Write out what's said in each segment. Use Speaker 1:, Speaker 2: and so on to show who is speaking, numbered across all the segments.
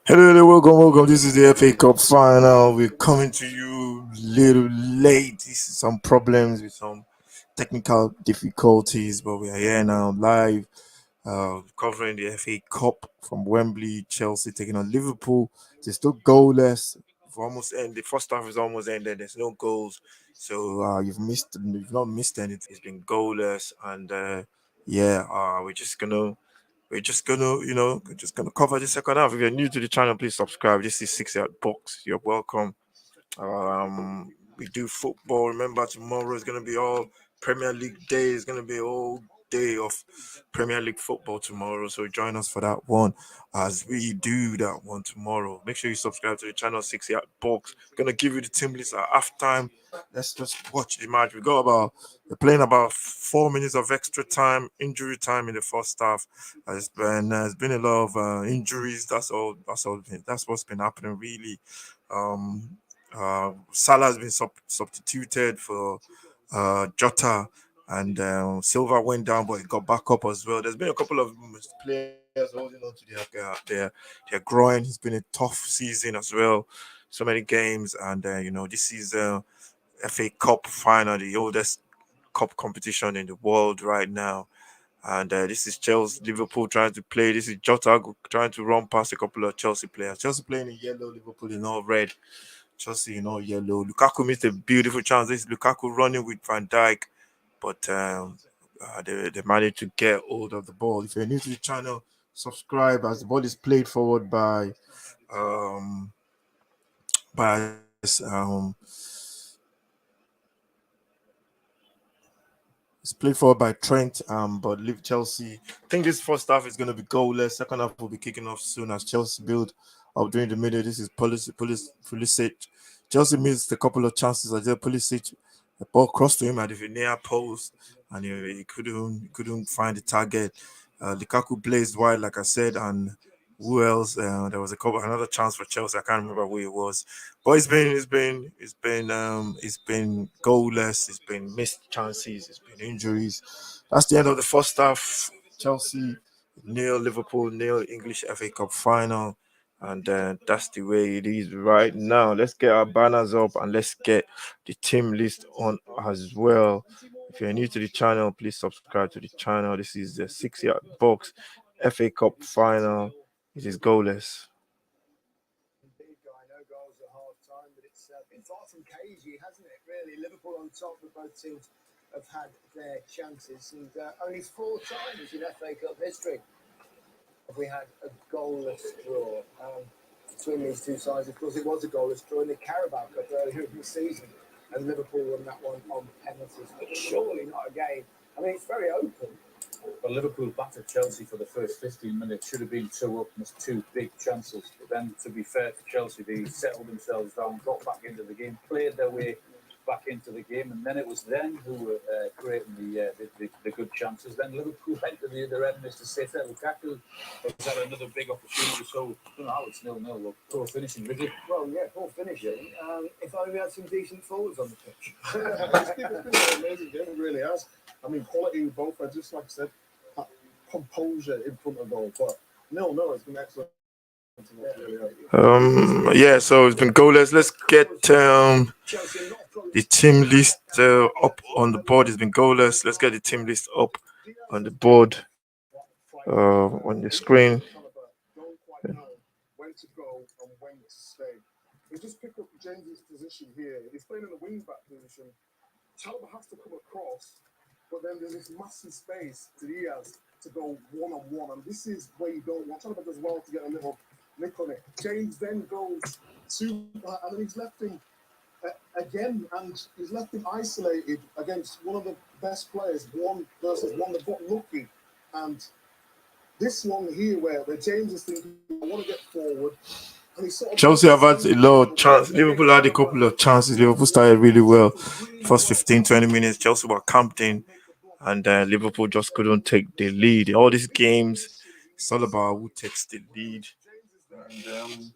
Speaker 1: Hello, welcome. This is the FA Cup final. We're coming to you a little late. This is some problems with some technical difficulties, but we are here now live, covering the FA Cup from Wembley. Chelsea taking on Liverpool. It's still goalless. We've almost end. The first half is almost ended. There's no goals, so You've not missed anything. It's been goalless, and we're just gonna cover the second half. If you're new to the channel, please subscribe. This is 6 Yard Box. You're welcome. We do football. Remember, tomorrow is gonna be all Premier League day. It's gonna be all day of Premier League football tomorrow. So join us for that one as we do that one tomorrow. Make sure you subscribe to the channel 6 Yard Box. Gonna give you the team list at halftime. Let's just watch the match. We're playing about 4 minutes of extra time, injury time in the first half. There's been a lot of injuries. That's all. That's what's been happening really. Um, Salah has been substituted for Jota, and Silva went down, but he got back up as well. There's been a couple of players holding on to their groin. It's been a tough season as well. So many games, and this is FA Cup final, the oldest cup competition in the world right now. And this is Chelsea, Liverpool trying to play. This is Jota trying to run past a couple of Chelsea players. Chelsea playing in yellow, Liverpool in all red. Chelsea in all yellow. Lukaku missed a beautiful chance. This is Lukaku running with Van Dijk, but they managed to get hold of the ball. If you're new to the channel, subscribe as the ball is played forward um, by It's played forward by Trent, but leave Chelsea. I think this first half is going to be goalless. Second half will be kicking off soon as Chelsea build up during the middle. This is Pulisic. Chelsea missed a couple of chances. I did Pulisic. The ball crossed to him at the near post, and he couldn't find the target. Lukaku blazed wide, like I said, and who else? There was another chance for Chelsea. I can't remember who it was, but it's been goalless. It's been missed chances. It's been injuries. That's the end of the first half. Chelsea nil, Liverpool nil. English FA Cup final, and that's the way it is right now. Let's get our banners up and let's get the team list on as well. If you're new to the channel, please subscribe to the channel. This is the 6 Yard Box FA Cup final. It is goalless.
Speaker 2: Far from cagey, hasn't it? Really, Liverpool on top, but both teams have had their chances, and only 4 times in FA Cup history have we had a goalless draw between these two sides. Of course, it was a goalless draw in the Carabao Cup earlier in the season, and Liverpool won that one on penalties, but surely not again. I mean, it's very open.
Speaker 3: Well, Liverpool battered Chelsea for the first 15 minutes. Should have been 2 up, missed 2 big chances. But then, to be fair to Chelsea, they settled themselves down, got back into the game, played their way back into the game, and then it was them who were creating the good chances. Then Liverpool went to the other end, Mr. Sitter. Lukaku has had another big opportunity, so I don't know how it's 0-0. Well, poor finishing, really.
Speaker 2: Well, yeah, poor finishing. If only we had some decent forwards on the pitch.
Speaker 4: It's been an amazing game, it really has. I mean, quality in both. I just, like I said, composure in front of goal. But no, it's been excellent.
Speaker 1: So it's been goalless. Let's get the team list up on the board. It's been goalless. Let's get the team list up on the board on the screen.
Speaker 4: Don't quite know when to go and when to stay. We just pick up James's position here. He's playing in the wing back position. Chalobah has to come across, but then there's this massive space to Diaz to go one-on-one, and this is where you don't want. Chalobah does well to get a little nick on it. James then goes to, and then he's left him again, and he's left him isolated against one of the best players, one versus one that got lucky. And this one here, where James is thinking, I want to get forward.
Speaker 1: Chelsea have had a lot of chances. Liverpool had a couple of chances. Liverpool started really well. First 15-20 minutes, Chelsea were camped in, and Liverpool just couldn't take the lead. In all these games, it's all about who takes the lead. And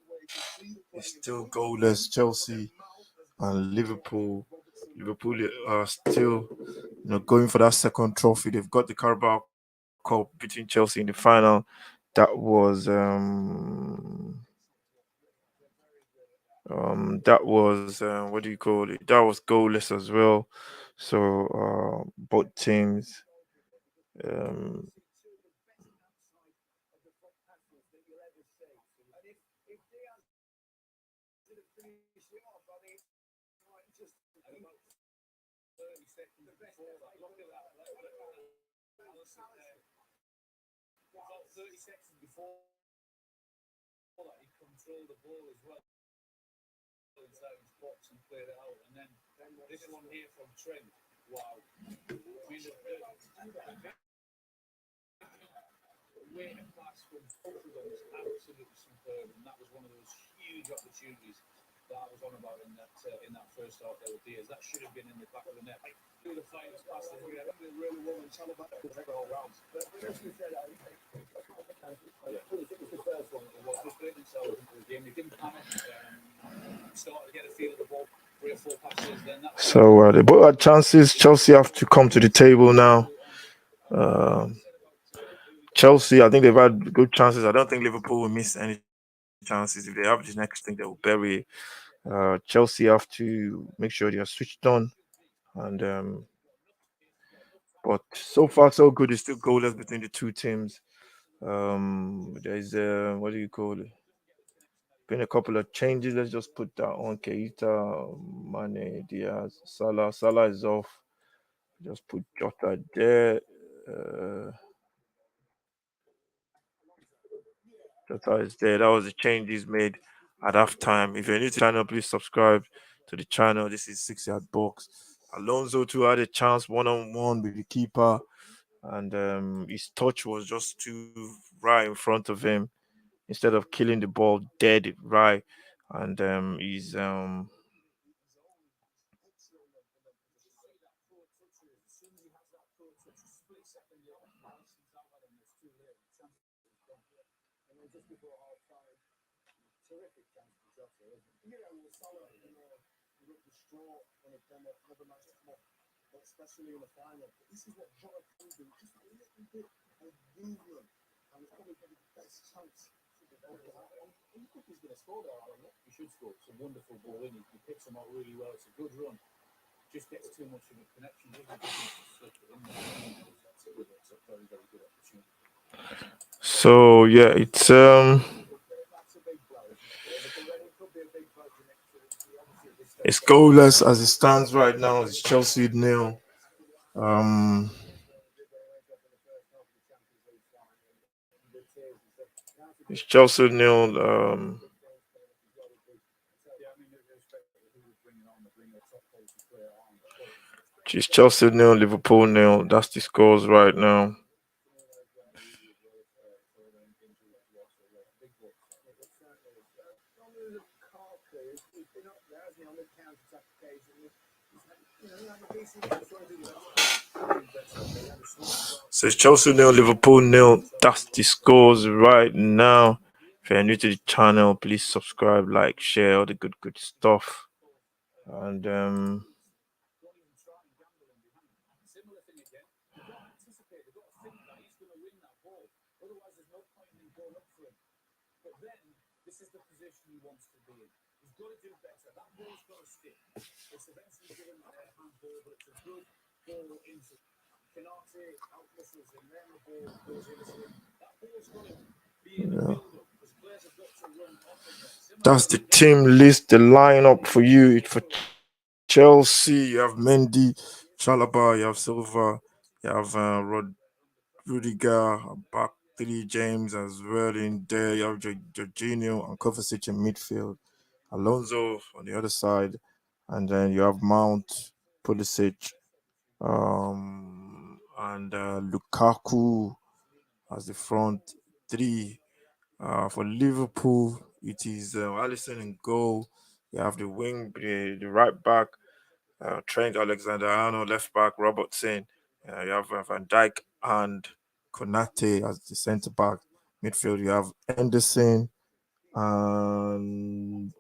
Speaker 1: it's still goalless. Chelsea and Liverpool. Liverpool are still, going for that second trophy. They've got the Carabao Cup between Chelsea in the final. That was what do you call it? That was goalless as well. So both teams. Um, so they both had chances. Chelsea have to come to the table now. Um, Chelsea, I think they've had good chances. I don't think Liverpool will miss any chances. If they have the next thing, they will bury it. Chelsea have to make sure they are switched on. And but so far so good. It's still goalless between the two teams. There's what do you call it? Been a couple of changes. Let's just put that on. Keita, Mane, Diaz, Salah. Salah is off. Just put Jota there. Uh, Jota is there. That was the changes made at half time. If you're new to the channel, please subscribe to the channel. This is 6 yard box. Alonso too had a chance one-on-one with the keeper, and his touch was just too right in front of him. Instead of killing the ball dead right, and he's
Speaker 4: Yeah, well, Salah, looked distraught when it came up, never managed to come up, especially in the final. But this is what Jota can do, just a little bit of movement, and it's probably the best chance. You think he's going to score there, Alan?
Speaker 3: He should score. It's a wonderful ball in. He picks him out really well. It's a good run. Just gets too much of a connection, doesn't it? Just slip it in there. It's a very, very good opportunity.
Speaker 1: so yeah, it's goalless as it stands right now. It's Chelsea nil. Um, it's Chelsea nil. It's Chelsea nil, Liverpool nil. That's the scores right now. So it's Chelsea nil, Liverpool nil. That's the scores right now. If you're new to the channel, please subscribe, like, share all the good stuff. And yeah. That's the team list, the lineup for you. For Chelsea, you have Mendy, Chalaba, you have Silva, you have Rudiger, back three, James as well in there. You have Jorginho and Kovacic in midfield, Alonso on the other side, and then you have Mount, Pulisic, and Lukaku as the front three. For Liverpool, it is Alisson in goal. You have the wing, the right back, Trent Alexander-Arnold, left back, Robertson. You have Van Dijk and Konate as the centre back. Midfield, you have and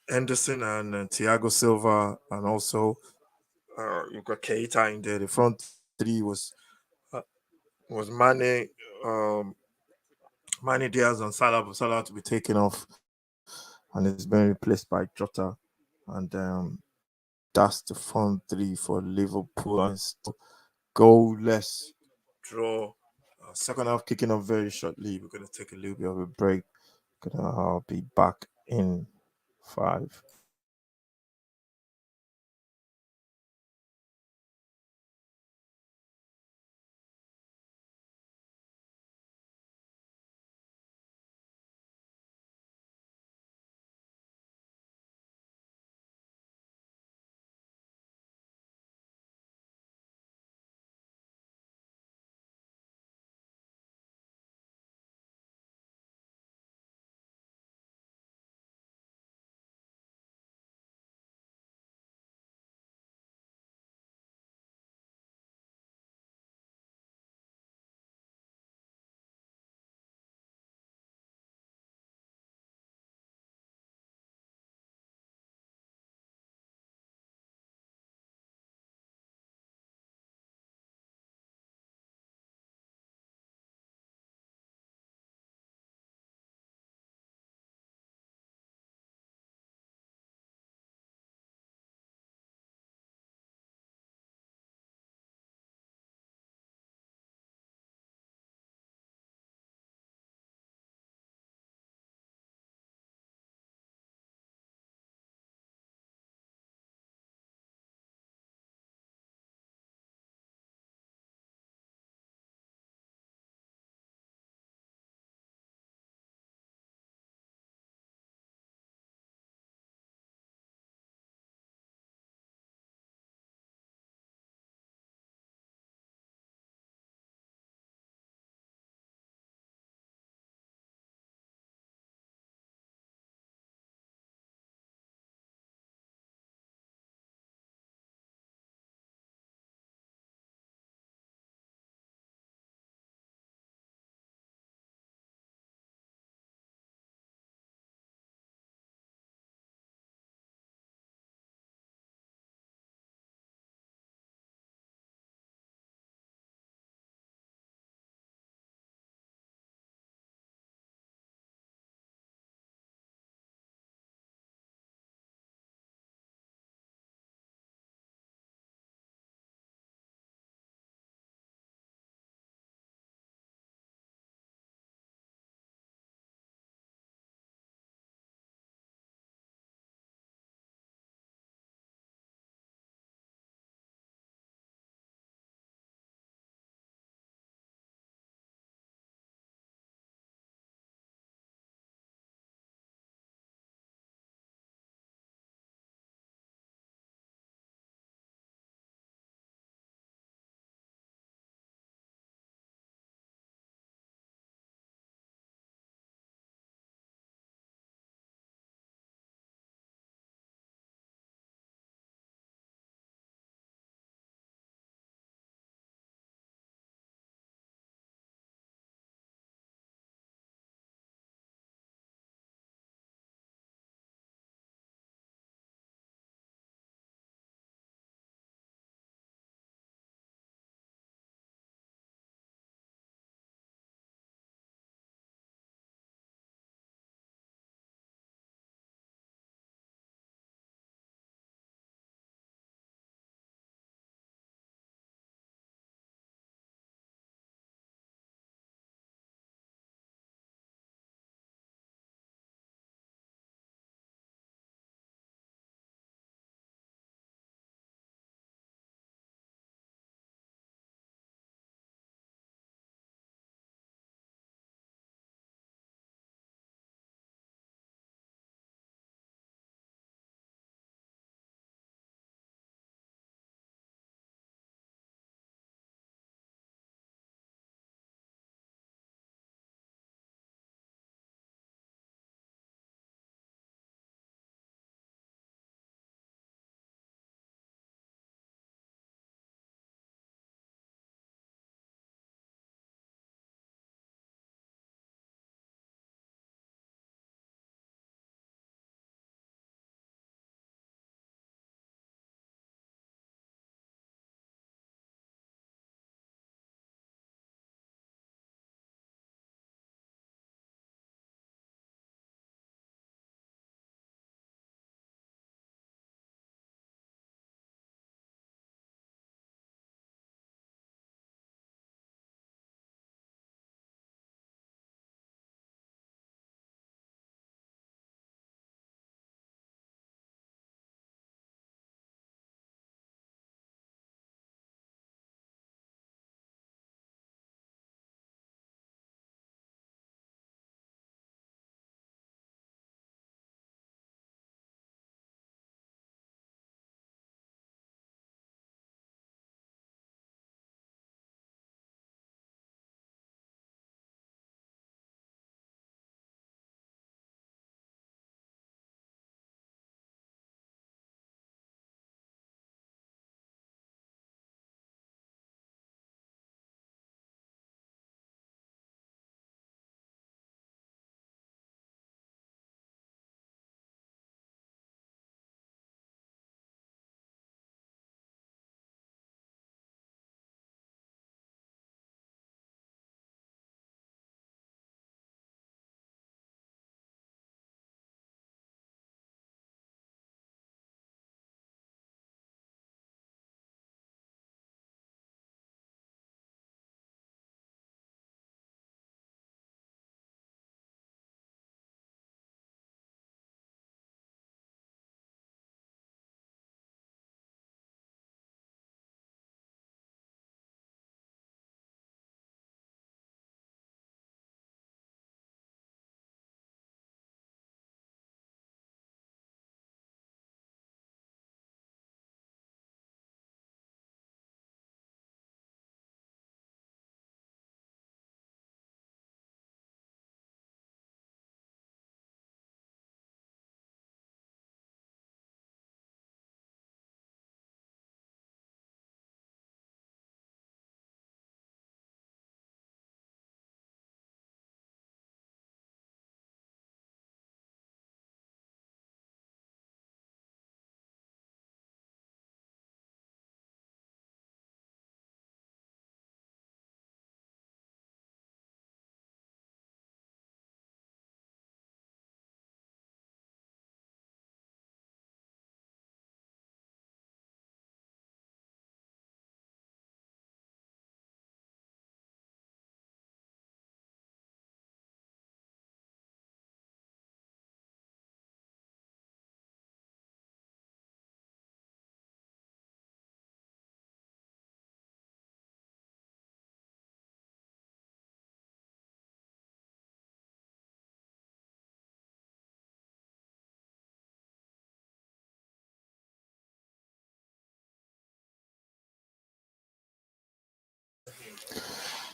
Speaker 1: Henderson and Thiago Silva, and also you've got Keita in there. The front three was Mane, Manny Diaz and Salah to be taken off, and it's been replaced by Jota. And that's the front three for Liverpool, and still goalless draw. Second half kicking off very shortly. We're gonna take a little bit of a break. Gonna be back in 5.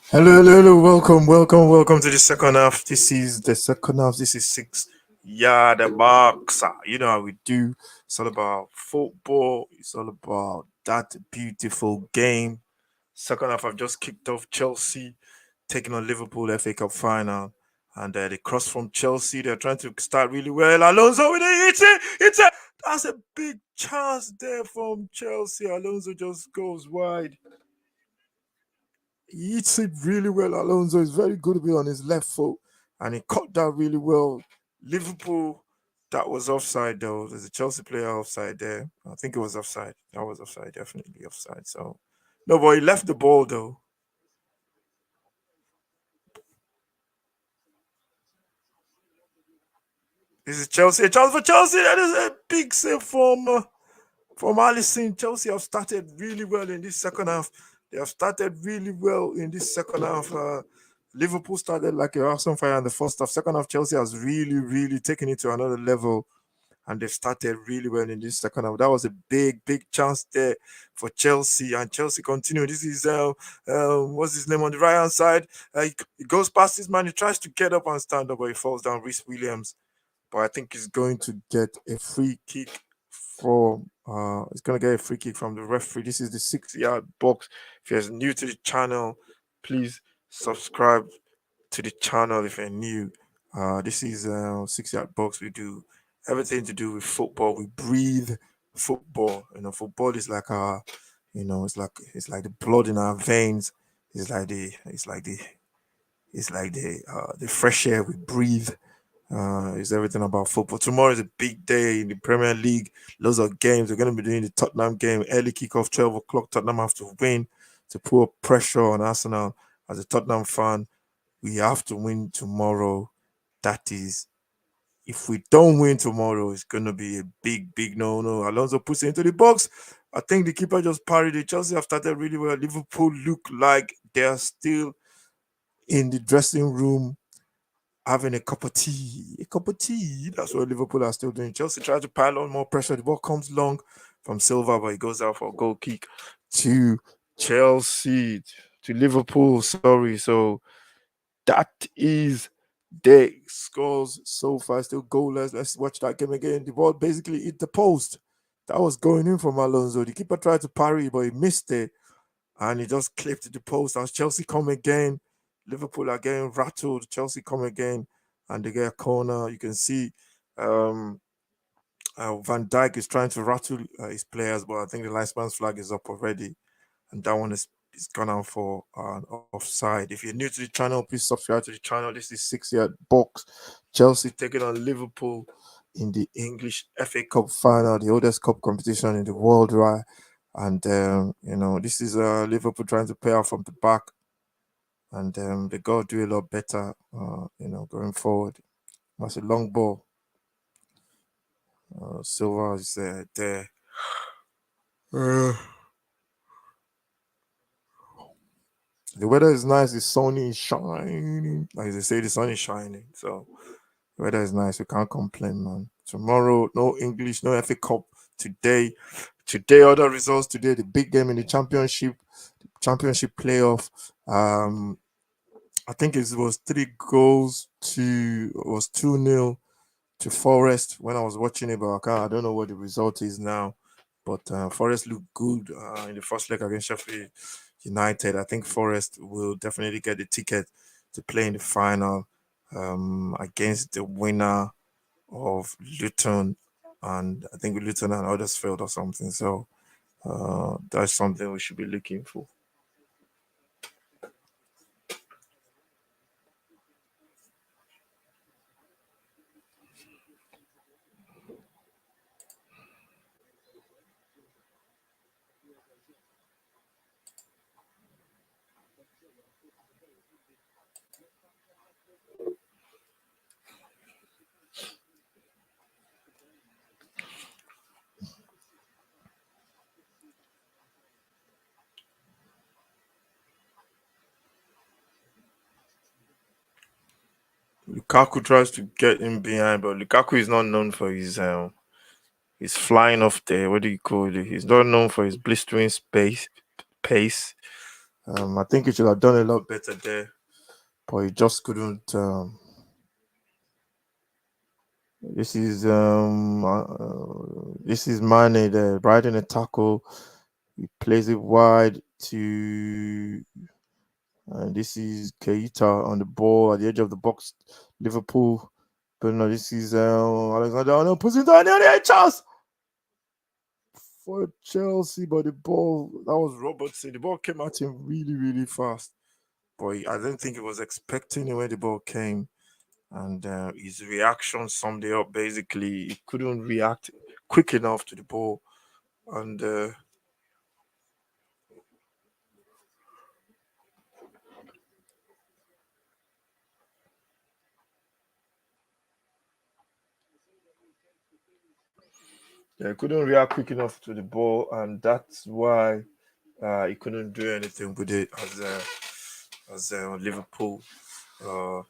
Speaker 1: Hello. Welcome to the second half. This is the second half. This is 6 yard box. You know how we do. It's all about football. It's all about that beautiful game. Second half, I've just kicked off Chelsea taking on Liverpool FA Cup final. And they cross from Chelsea. They're trying to start really well. Alonso with it. That's a big chance there from Chelsea. Alonso just goes wide. He hits it really well. Alonso is very good with it on his left foot, and he caught that really well. Liverpool, that was offside though. There's a Chelsea player offside there. I think it was offside. That was offside, definitely offside. So, no, but he left the ball though. This is Chelsea. A chance for Chelsea. That is a big save from Alisson. Chelsea have started really well in this second half. They have started really well in this second half. Liverpool started like a house on fire in the first half. Second half, Chelsea has really taken it to another level, and they've started really well in this second half. That was a big chance there for Chelsea, and Chelsea continue. This is what's his name on the right hand side? He goes past his man. He tries to get up and stand up, but he falls down. Reece Williams, but I think he's going to get a free kick from he's gonna get a free kick from the referee. This is the 6 yard box. If you're new to the channel, please subscribe to the channel if you're new. This is 6 yard box. We do everything to do with football. We breathe football. You know, football is like it's like the blood in our veins. It's like the fresh air we breathe. It's everything about football. Tomorrow is a big day in the Premier League. Loads of games. We're going to be doing the Tottenham game. Early kickoff, 12 o'clock. Tottenham have to win to put pressure on Arsenal. As a Tottenham fan, we have to win tomorrow. That is, if we don't win tomorrow, it's going to be a big no. Alonso puts it into the box. I think the keeper just parried it. Chelsea have started really well. Liverpool look like they're still in the dressing room having a cup of tea. A cup of tea. That's what Liverpool are still doing. Chelsea tries to pile on more pressure. The ball comes long from Silva, but he goes out for a goal kick to Chelsea, to Liverpool. Sorry. So that is the scores so far. Still goalless. Let's watch that game again. The ball basically hit the post. That was going in from Alonso. The keeper tried to parry, but he missed it. And he just clipped the post. As Chelsea come again, Liverpool are getting rattled. Chelsea come again, and they get a corner. You can see um, Van Dijk is trying to rattle his players, but I think the linesman's flag is up already, and that one is gone out for an offside. If you're new to the channel, please subscribe to the channel. This is 6 yard box. Chelsea taking on Liverpool in the English FA Cup final, the oldest cup competition in the world, right? And this is Liverpool trying to pay off from the back, and they got to do a lot better, going forward. That's a long ball. Silva is there. Uh, the weather is nice. The sun is shining. Like they say, the sun is shining. So the weather is nice. We can't complain, man. Tomorrow, no English, no FA Cup. Today, other results. Today, the big game in the championship playoff. I think it was 3 goals to it was 2-0 to Forest when I was watching it, but I don't know what the result is now. But Forest looked good in the first leg against Sheffield United. I think Forest will definitely get the ticket to play in the final against the winner of Luton, and I think Luton and Huddersfield or something. So that's something we should be looking for. Lukaku tries to get in behind, but Lukaku is not known for his flying off there. What do you call it? He's not known for his blistering pace. I think he should have done a lot better there, but he just couldn't. This is Mane there, riding a tackle. He plays it wide to, and this is Keita on the ball at the edge of the box. Liverpool, but no, this is Alexander Arnold puts it down there. Chance for Chelsea, but the ball, that was Robertson. The ball came at him really, really fast. But I don't think he was expecting it when the ball came. And his reaction summed it up. Basically, he couldn't react quick enough to the ball. And yeah, he couldn't react quick enough to the ball. And that's why he couldn't do anything with it as Liverpool uh,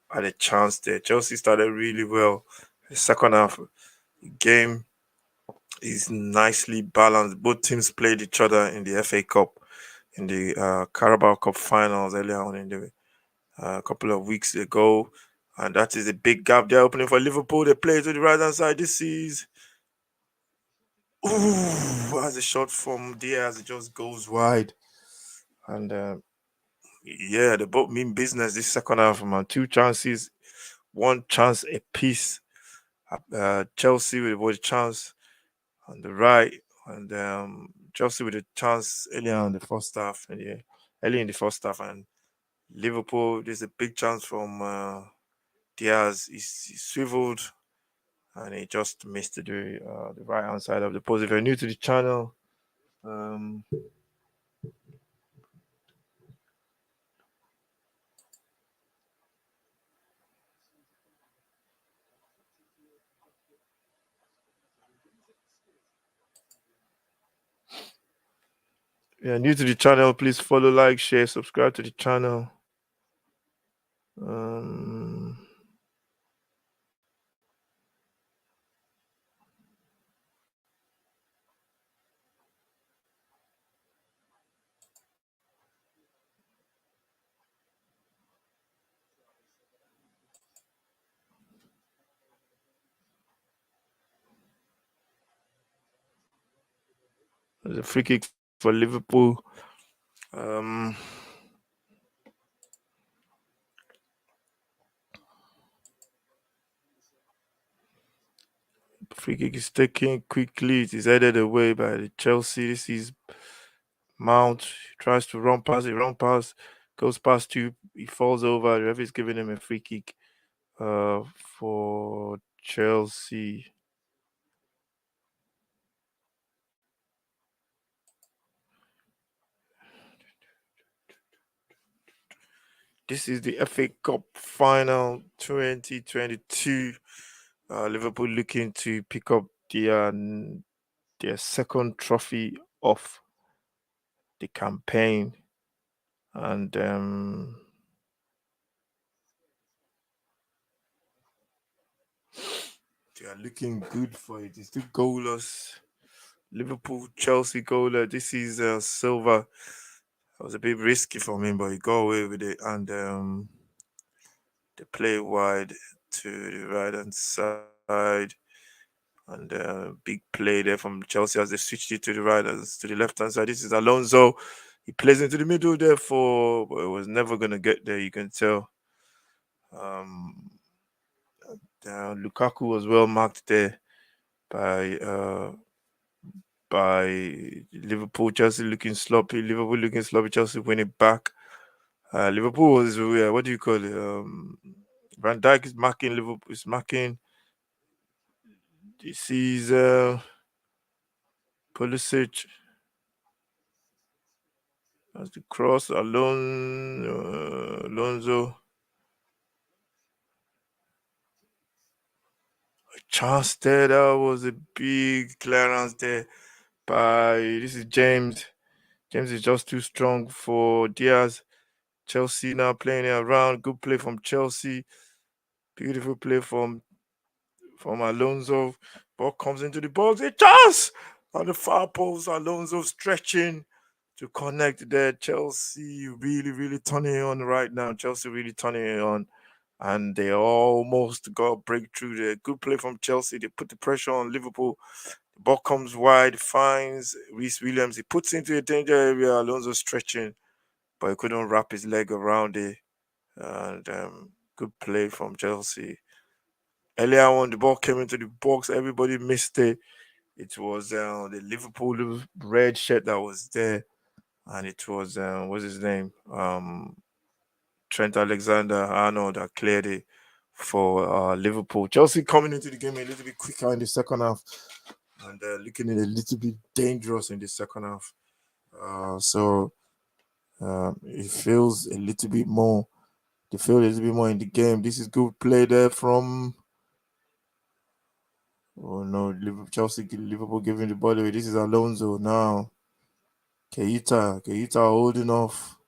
Speaker 1: had a chance there. Chelsea started really well. The second half game is nicely balanced. Both teams played each other in the FA Cup, in the Carabao Cup finals earlier on in the a couple of weeks ago. And that is a big gap they're opening for Liverpool. They play to the right hand side. This is as a shot from Diaz, it just goes wide. And yeah, they both mean business this second half, man. Two chances, one chance a piece. Chelsea with a chance on the right, and Chelsea with a chance early on in the first half, and yeah, early in the first half, and Liverpool. There's a big chance from Diaz. He swiveled and he just missed the right hand side of the post. If you're new to the channel, um, yeah, new to the channel, please follow, like, share, subscribe to the channel. Um, there's a free kick for Liverpool. Um, Free kick is taken quickly. It is headed away by the Chelsea. This is Mount. He tries to run past. He run past. Goes past two. He falls over. The referee is giving him a free kick for Chelsea. This is the FA Cup final 2022. Liverpool looking to pick up their second trophy of the campaign, and they are looking good for it. It's still goalless. Liverpool Chelsea goaler. This is Silva. That was a bit risky for him, but he got away with it, and they play wide to the right hand side. And big play there from Chelsea as they switched it to the right and to the left hand side. This is Alonso. He plays into the middle there but it was never gonna get there. You can tell. Um, Lukaku was well marked there by Liverpool. Chelsea looking sloppy. Liverpool looking sloppy. Chelsea winning back. Liverpool was what do you call it? Van Dijk is marking Liverpool. Is marking. This is Pulisic. That's the cross. Alonso. A chance there. That was a big clearance there by. This is James. James is just too strong for Diaz. Chelsea now playing it around. Good play from Chelsea. Beautiful play from Alonso. Ball comes into the box. A chance on the far post. Alonso stretching to connect there. Chelsea really, really turning it on right now. Chelsea really turning it on. And they almost got a breakthrough there. Good play from Chelsea. They put the pressure on Liverpool. The ball comes wide, finds Reece Williams. He puts it into a danger area. Alonso stretching, but he couldn't wrap his leg around it. And good play from Chelsea. Earlier on, the ball came into the box. Everybody missed it. It was the Liverpool red shirt that was there, and it was what's his name? Trent Alexander-Arnold that cleared it for Liverpool. Chelsea coming into the game a little bit quicker in the second half, and looking a little bit dangerous in the second half. So it feels a little bit more. They feel a little bit more in the game. This is good play there from. Oh no, Liverpool giving the ball away. This is Alonso now. Keita holding off.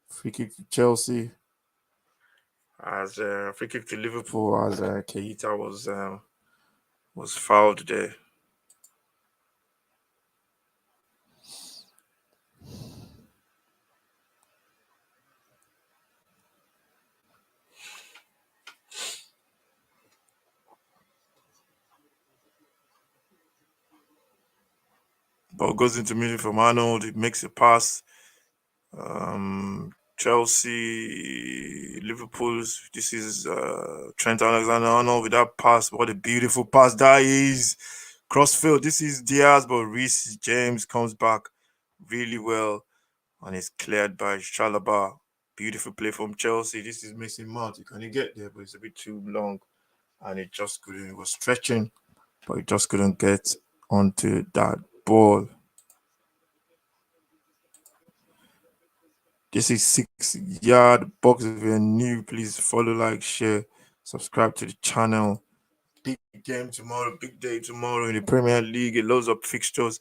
Speaker 1: Free kick to Chelsea. As free kick to Liverpool as Keita was fouled there. Ball goes into midfield from Arnold. He makes a pass. Chelsea, Liverpool's. This is Trent Alexander-Arnold with that pass. What a beautiful pass that is. Crossfield. This is Diaz, but Reece James comes back really well and is cleared by Chalobah. Beautiful play from Chelsea. This is Mason Mount. He can get there, but it's a bit too long, and it just couldn't. It was stretching, but it just couldn't get onto that ball. This is 6 yard box. If you're new, please follow, like, share, subscribe to the channel. Big game tomorrow, big day tomorrow in the Premier League. Loads of fixtures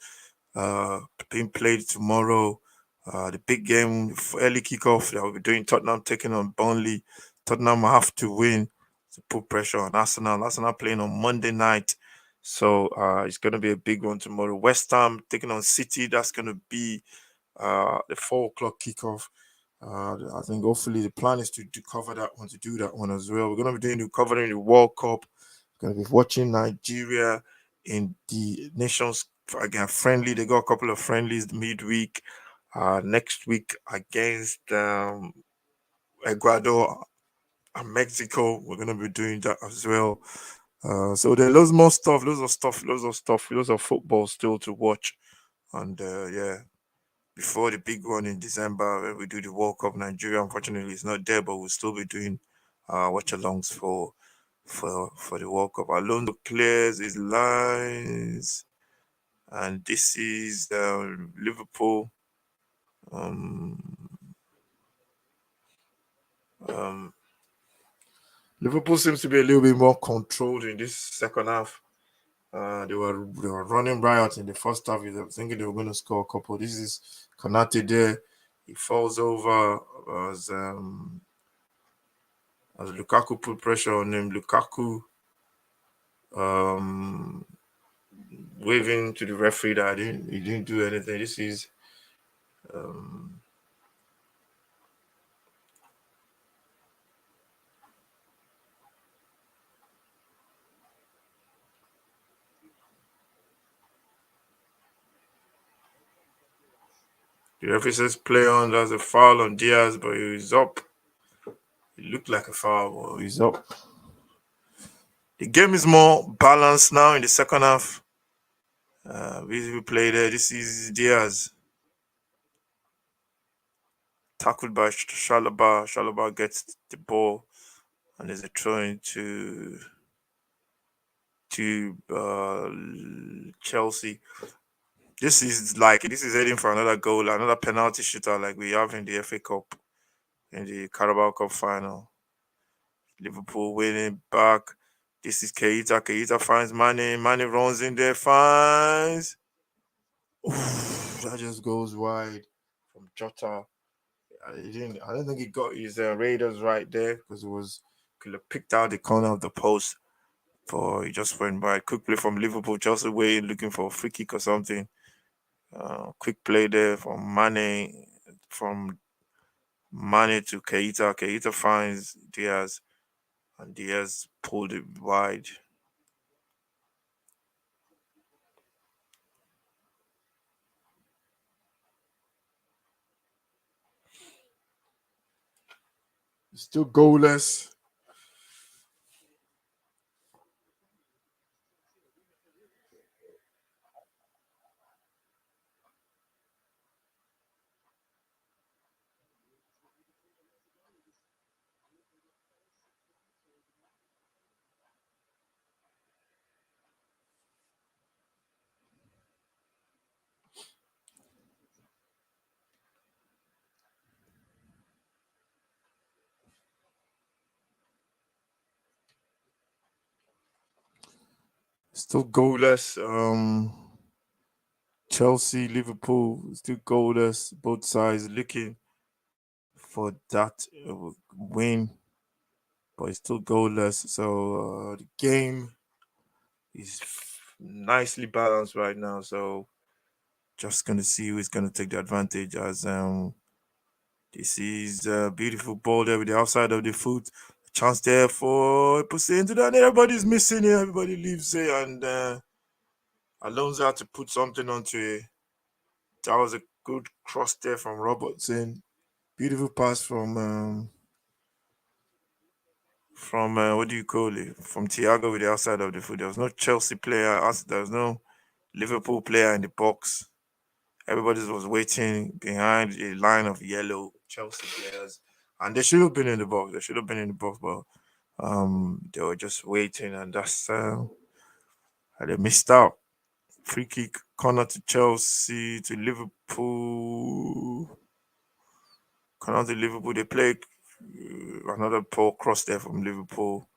Speaker 1: being played tomorrow. The big game, early kickoff. They will be doing Tottenham taking on Burnley. Tottenham have to win to put pressure on Arsenal. Arsenal playing on Monday night. So it's going to be a big one tomorrow. West Ham taking on City. That's going to be the 4 o'clock kickoff. I think hopefully the plan is to cover that one, to do that one as well. We're going to be covering the World Cup. We're going to be watching Nigeria in the Nations again friendly. They got a couple of friendlies midweek. Next week against Ecuador and Mexico. We're going to be doing that as well. So there's loads more stuff, loads of football still to watch. And yeah, before the big one in December when we do the World Cup, Nigeria unfortunately is not there, but we'll still be doing watch-alongs for the World Cup. Alonso clears his lines, and this is Liverpool. Liverpool seems to be a little bit more controlled in this second half. They were running riot in the first half. They were thinking they were going to score a couple. This is Konate there. He falls over as Lukaku put pressure on him. Lukaku waving to the referee that he didn't do anything. This is the referee says play on. There's a foul on Diaz, but he's up. It looked like a foul, but he's up. The game is more balanced now in the second half. We play there. This is Diaz. Tackled by Chalobah. Chalobah gets the ball, and there's a throw into Chelsea. This is heading for another goal, another penalty shooter like we have in the FA Cup, in the Carabao Cup final. Liverpool winning back. This is Keita. Keita finds Mane. Mane runs in there, finds. Oof, that just goes wide from Jota. I don't think he got his Raiders right there because could have picked out the corner of the post, but he just went by. Quick play from Liverpool, Chelsea way looking for a free kick or something. Quick play there from Mane to Keita. Keita finds Diaz, and Diaz pulled it wide. Still goalless. Still goalless. Chelsea, Liverpool, still goalless. Both sides looking for that win, but it's still goalless. So the game is nicely balanced right now. So just gonna see who's gonna take the advantage. As this is a beautiful ball there with the outside of the foot. Chance there for puts it into that. Everybody's missing it. Everybody leaves it, and Alonso had to put something onto it. That was a good cross there from Robertson. Beautiful pass from what do you call it? From Thiago with the outside of the foot. There was no Chelsea player. There was no Liverpool player in the box. Everybody was waiting behind a line of yellow Chelsea players, and they should have been in the box. They should have been in the box, but they were just waiting, and they missed out. Free kick corner to Chelsea to Liverpool. Corner to Liverpool. They played another poor cross there from Liverpool.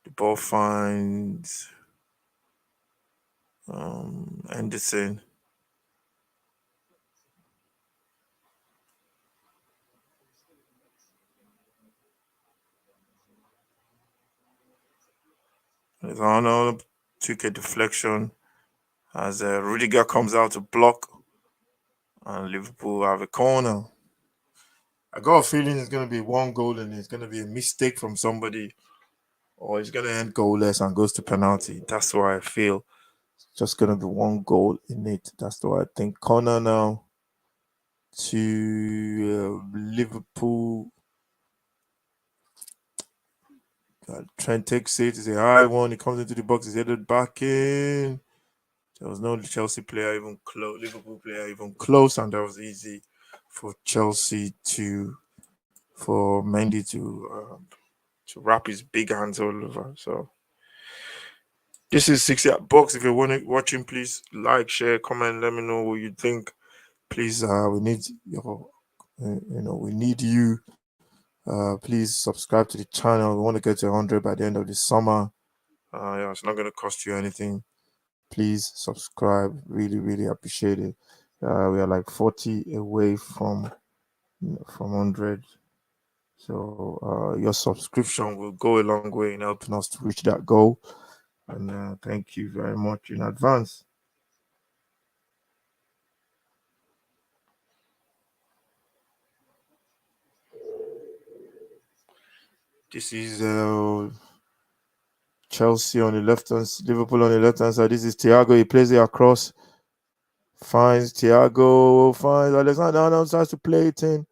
Speaker 1: The ball finds Anderson. There's Arnold took a deflection as Rudiger comes out to block, and Liverpool have a corner. I got a feeling it's going to be one goal and it's going to be a mistake from somebody, or it's going to end goalless and goes to penalty. That's why I feel it's just going to be one goal in it. That's why I think corner now to Liverpool. Trent takes it. It's a high one. He comes into the box. He's headed back in. There was no Chelsea player even close, Liverpool player even close, and that was easy for Chelsea for Mendy to wrap his big hands all over. So this is 60 at box. If you're watching, please like, share, comment. Let me know what you think. Please, we need your, we need you. Please subscribe to the channel. We want to get to 100 by the end of the summer. Yeah, it's not going to cost you anything. Please subscribe. Really, really appreciate it. We are like 40 away from 100. So your subscription will go a long way in helping us to reach that goal. And thank you very much in advance. This is Chelsea on the left hand, Liverpool on the left hand side. This is Thiago. He plays it across. Finds Thiago. Finds Alexander Arnold. Starts to play it in,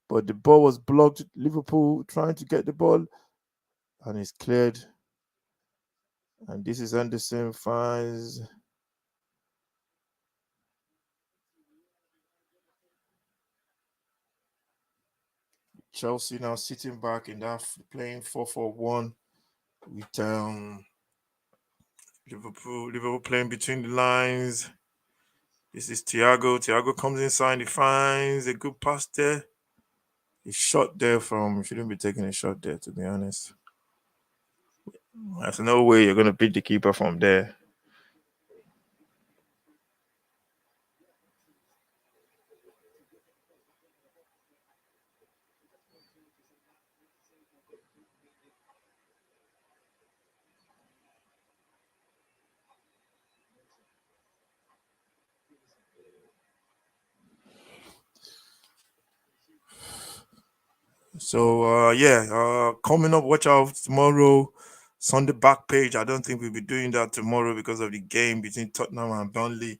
Speaker 1: but the ball was blocked. Liverpool trying to get the ball, and it's cleared. And this is Anderson. Finds Chelsea now sitting back in that playing 4-4-1 with Liverpool playing between the lines. This is Thiago. Thiago comes inside. He finds a good pass there. He shot there from shouldn't be taking a shot there, to be honest. There's no way you're gonna beat the keeper from there. So yeah, coming up, watch out tomorrow, Sunday back page. I don't think we'll be doing that tomorrow because of the game between Tottenham and Burnley.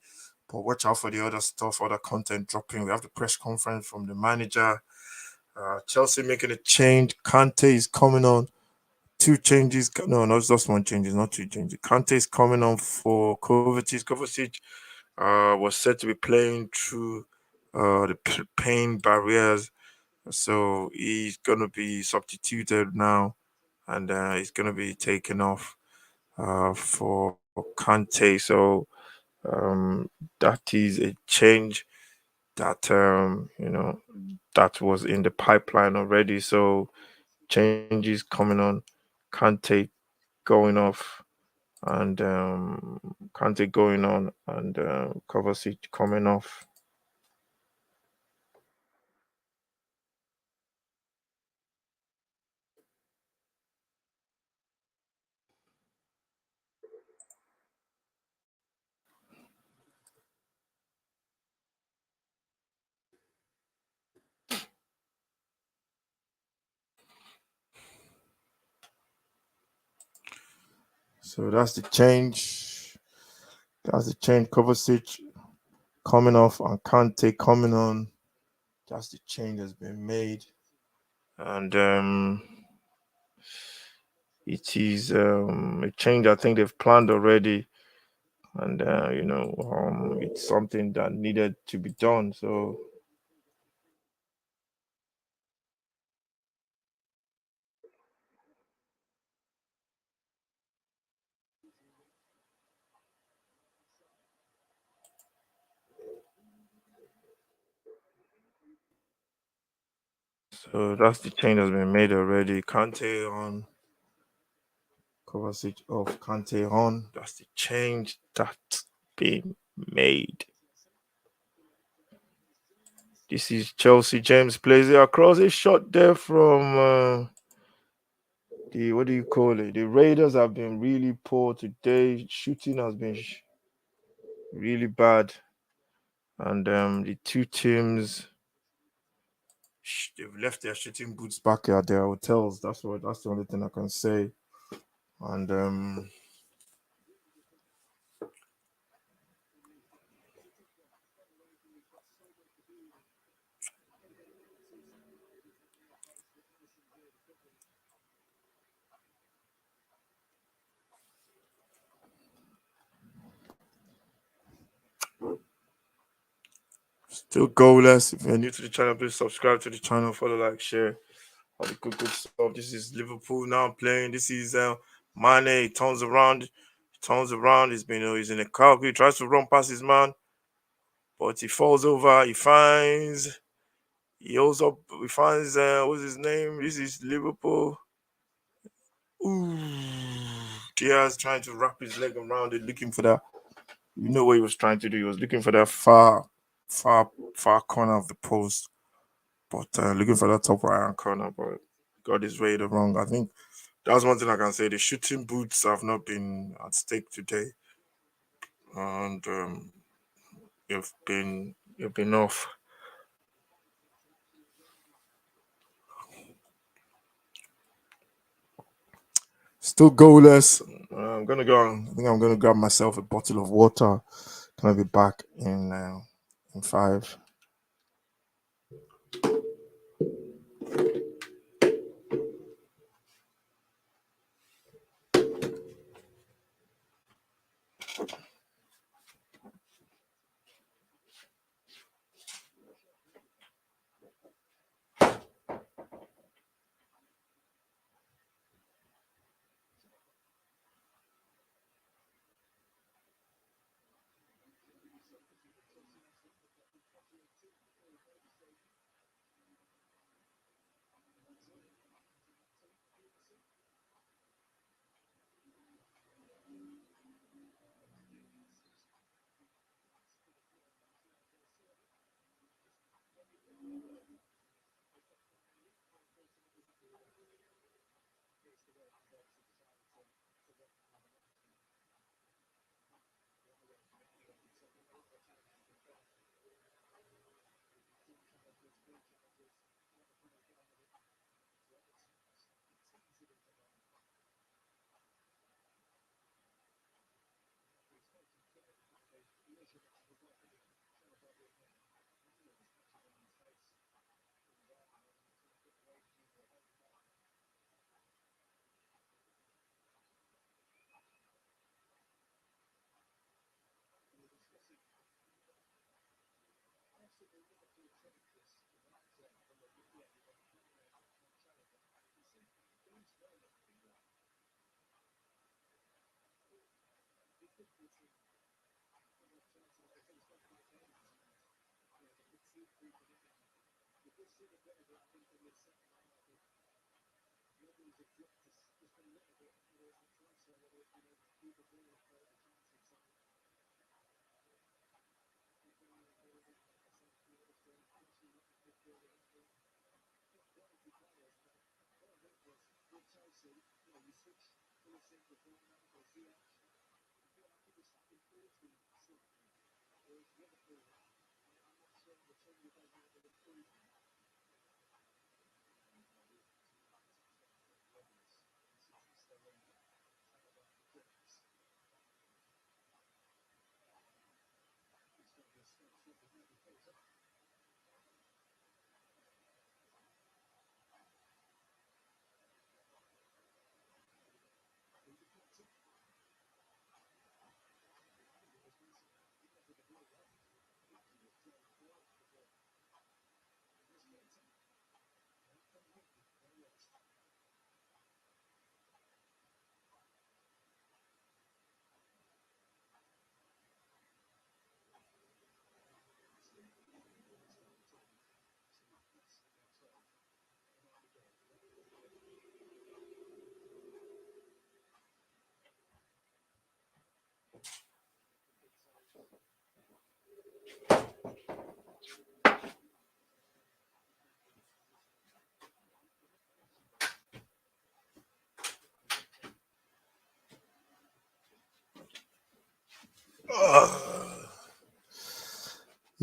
Speaker 1: But watch out for the other stuff, other content dropping. We have the press conference from the manager. Chelsea making a change. Kante is coming on. Two changes. No, not just one change. It's not two changes. Kante is coming on for Kovacic. Kovacic was said to be playing through the pain barriers, so he's gonna be substituted now, and he's gonna be taken off for Kante. So that is a change that that was in the pipeline already. So changes coming on, Kante going off, and Kante going on, and Kovacic coming off. So that's the change. That's the change. Kovacic coming off and Kante coming on. That's the change that's been made, and it is a change I think they've planned already, and it's something that needed to be done. So that's the change that's been made already. Kante on, Kovacic off, Kante on. That's the change that's been made. This is Chelsea. James plays it across. A shot there from the what do you call it? The Raiders have been really poor today. Shooting has been really bad, and the two teams they've left their shooting boots back at their hotels. That's the only thing I can say. And still goalless. If you're new to the channel, please subscribe to the channel, follow, like, share. All the good stuff. This is Liverpool now playing. This is Mane. He turns around. He turns around. He's in a car. He tries to run past his man, but he falls over. He finds. He holds up. He finds. What's his name? This is Liverpool. Ooh. Diaz trying to wrap his leg around it, looking for that. You know what he was trying to do? He was looking for that far, far corner of the post, but looking for that top right hand corner, but got his rated wrong. I think that's one thing I can say. The shooting boots have not been at stake today, and you've been off. Still goalless. I'm gonna go. I think I'm gonna grab myself a bottle of water. Can I be back in 5?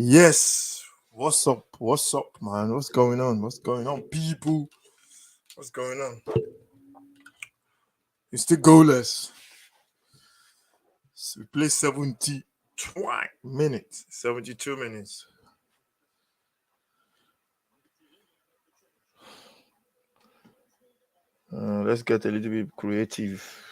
Speaker 1: Yes. What's up? What's up, man? What's going on? What's going on, people? What's going on? It's still goalless. So we play 72 minutes. 72 minutes. Let's get a little bit creative.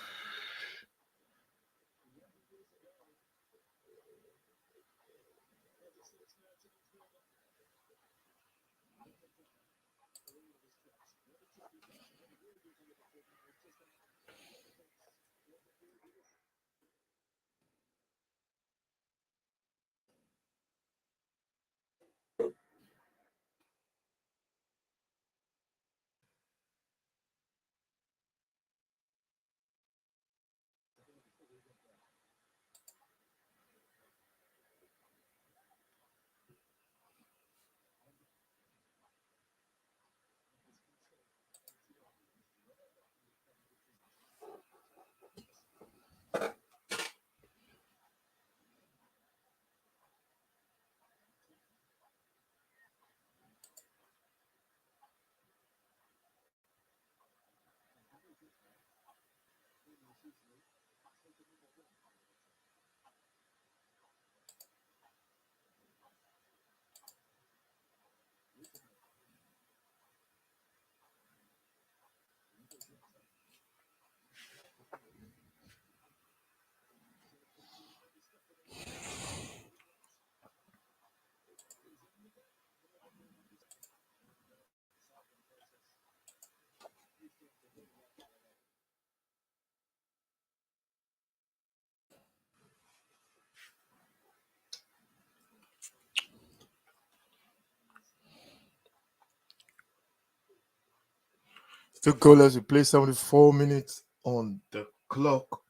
Speaker 1: Still goalless. We play 74 minutes on the clock.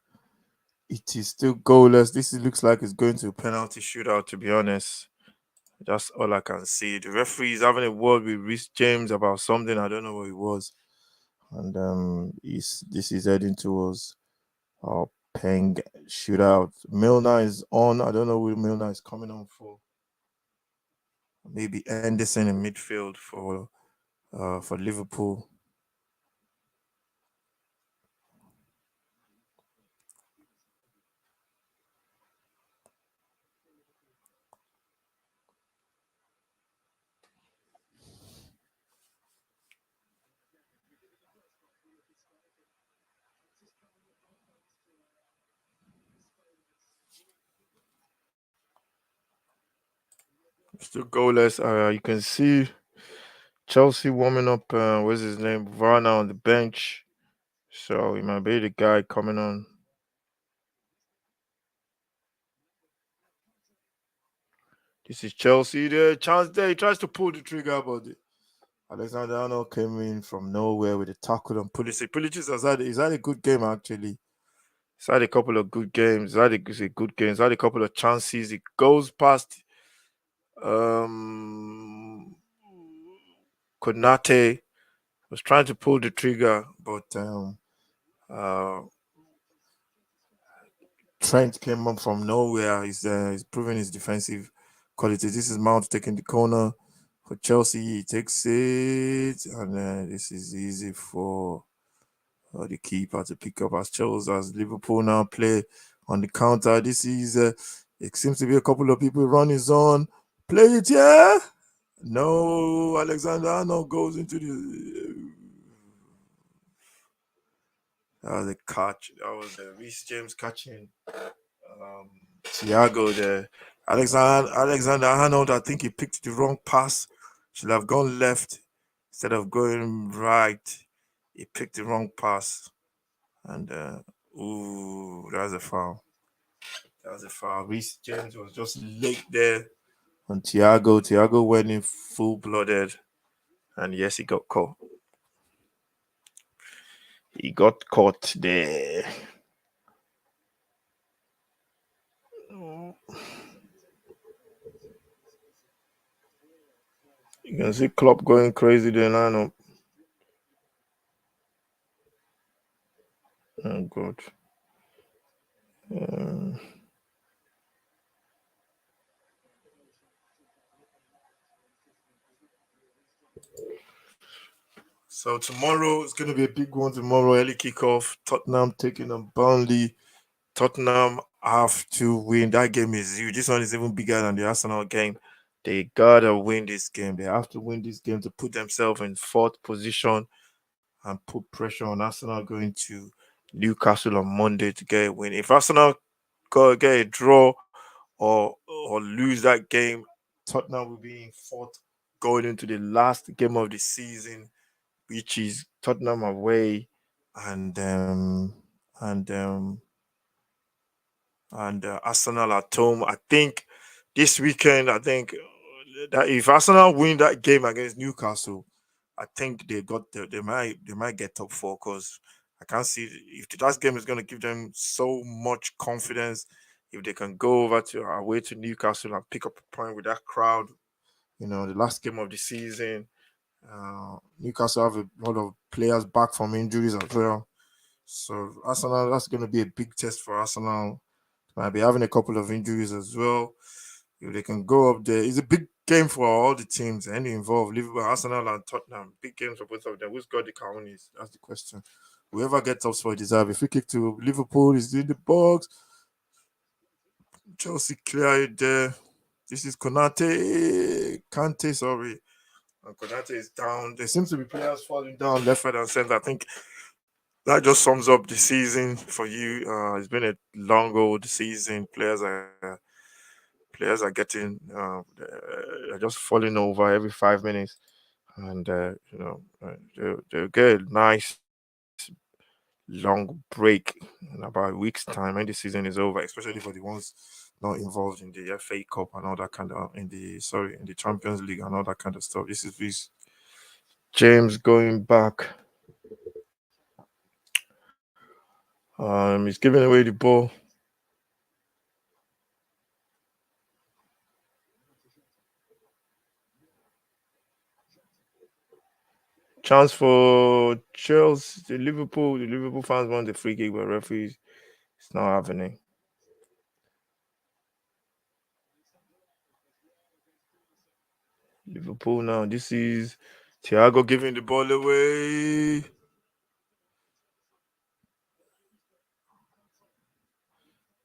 Speaker 1: It is still goalless. Looks like it's going to a penalty shootout, to be honest. That's all I can see. The referee is having a word with Rhys James about something. I don't know what it was. And this is heading towards our Peng shootout. Milner is on. I don't know who Milner is coming on for. Maybe Anderson in midfield for Liverpool. Still goalless. You can see Chelsea warming up. What's his name? Varna on the bench. So he might be the guy coming on. This is Chelsea. There, chance there. He tries to pull the trigger, but Alexander Arnold came in from nowhere with a tackle on Pulisic. Pulisic he's had a good game actually. He's had a couple of good games. He's a good game. He's had a couple of chances. He goes past um Konate. Was trying to pull the trigger, but uh Trent came up from nowhere. He's proving his defensive quality. This is Mount taking the corner for Chelsea. He takes it, and this is easy for the keeper to pick up as Chelsea as Liverpool now play on the counter. This is it seems to be a couple of people running zone. Play it, yeah. No, Alexander Arnold goes into the. That was a catch. That was Reece James catching Thiago there. Alexander Arnold, I think he picked the wrong pass. Should have gone left instead of going right. He picked the wrong pass. And ooh, that was a foul. That was a foul. Reece James was just late there on Thiago. Thiago went in full blooded. And yes, he got caught. He got caught there. You can see Klopp going crazy there now. Oh god. Um, so tomorrow it's going to be a big one. Tomorrow, early kickoff. Tottenham taking on Burnley. Tottenham have to win. That game is huge. This one is even bigger than the Arsenal game. They gotta win this game. They have to win this game to put themselves in fourth position and put pressure on Arsenal going to Newcastle on Monday to get a win. If Arsenal get a draw or lose that game, Tottenham will be in fourth going into the last game of the season, which is Tottenham away and and um and Arsenal at home. I think this weekend, I think that if Arsenal win that game against Newcastle, I think they might get top four because I can't see if the last game is going to give them so much confidence if they can go over to away to Newcastle and pick up a point with that crowd. The last game of the season. Newcastle have a lot of players back from injuries as well. So Arsenal, that's going to be a big test for Arsenal. Might be having a couple of injuries as well. If they can go up there, it's a big game for all the teams, any involved. Liverpool, Arsenal, and Tottenham. Big games for both of them. Who's got the cojones? That's the question. Whoever gets up for deserve. If we kick to Liverpool, is in the box. Chelsea clear it there. This is Konate. Kante, sorry. And Konate is down. There seems to be players falling down left, right, and center. I think that just sums up the season for you. It's been a long old season. Players are getting they're just falling over every 5 minutes, and they'll get a nice long break in about a week's time when the season is over, especially for the ones not involved in the FA Cup and all that kind of in the Champions League and all that kind of stuff. This is James going back. He's giving away the ball. Chance for Chelsea, the Liverpool. The Liverpool fans want the free kick, but referees it's not happening. Liverpool now. This is Thiago giving the ball away.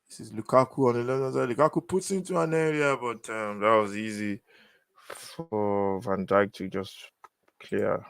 Speaker 1: This is Lukaku on the left side. Lukaku puts into an area, but that was easy for Van Dijk to just clear.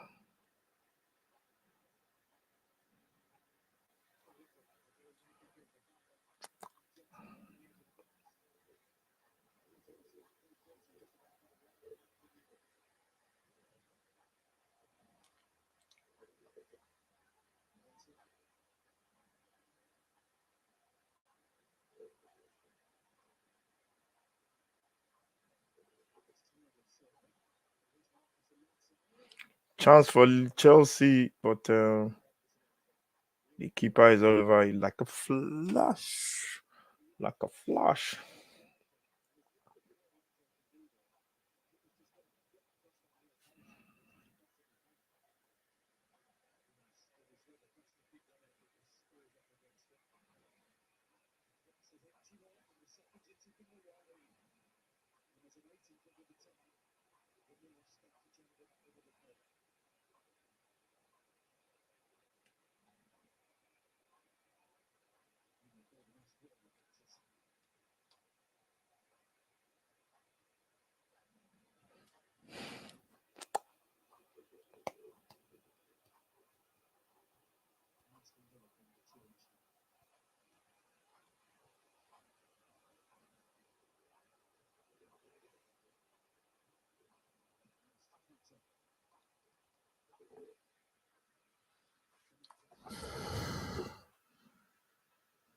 Speaker 1: chance for Chelsea, but the keeper is all over it like a flash, like a flash.